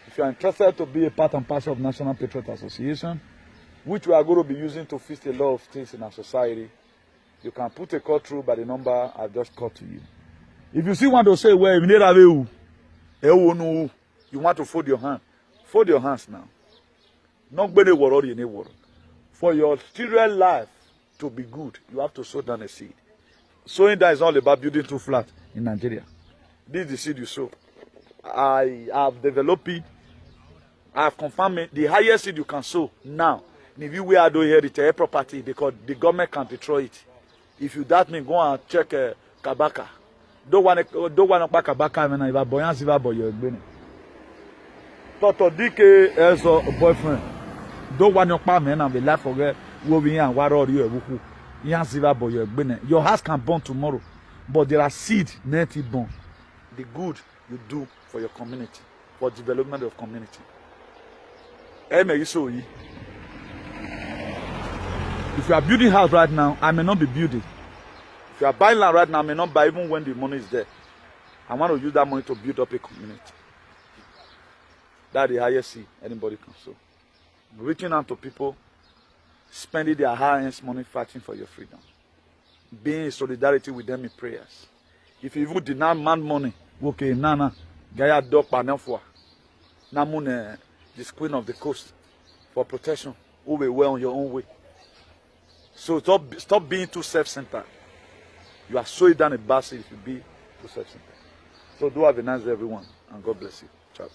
[SPEAKER 1] if you are interested to be a part and parcel of National Patriot Association, which we are going to be using to fix a lot of things in our society, you can put a call through by the number I've just called to you. If you see want to say, well, you want to fold your hand, fold your hands now. Not be the world. For your children's life to be good, you have to sow down a seed. Sowing down is not about building too flat in Nigeria. This is the seed you sow. I have developed it. I have confirmed it. The highest seed you can sow now. If you are doing heritage property because the government can destroy it. If you doubt me, go and check Kabaka. Don't want to buy Kabaka when I boy and silver boy you're beginning. Toto DK as a boyfriend. Don't want to buy men and be left forget who we and what are you your house can burn tomorrow, but there are seeds native born. The good you do for your community, for development of community. If you are building house right now, I may not be building. If you are buying land right now, I may not buy even when the money is there. I want to use that money to build up a community. That's the highest seed anybody can sow. Reaching out to people, spending their hard-earned money fighting for your freedom. Being in solidarity with them in prayers. If you even deny man money, okay, Nana, Gaya dog panelfua. Namune, the queen of the coast, for protection, who will well on your own way. So stop being too self-centered. You are so down a basket if you be too self-centered. So do have a nice day, everyone, and God bless you. Ciao.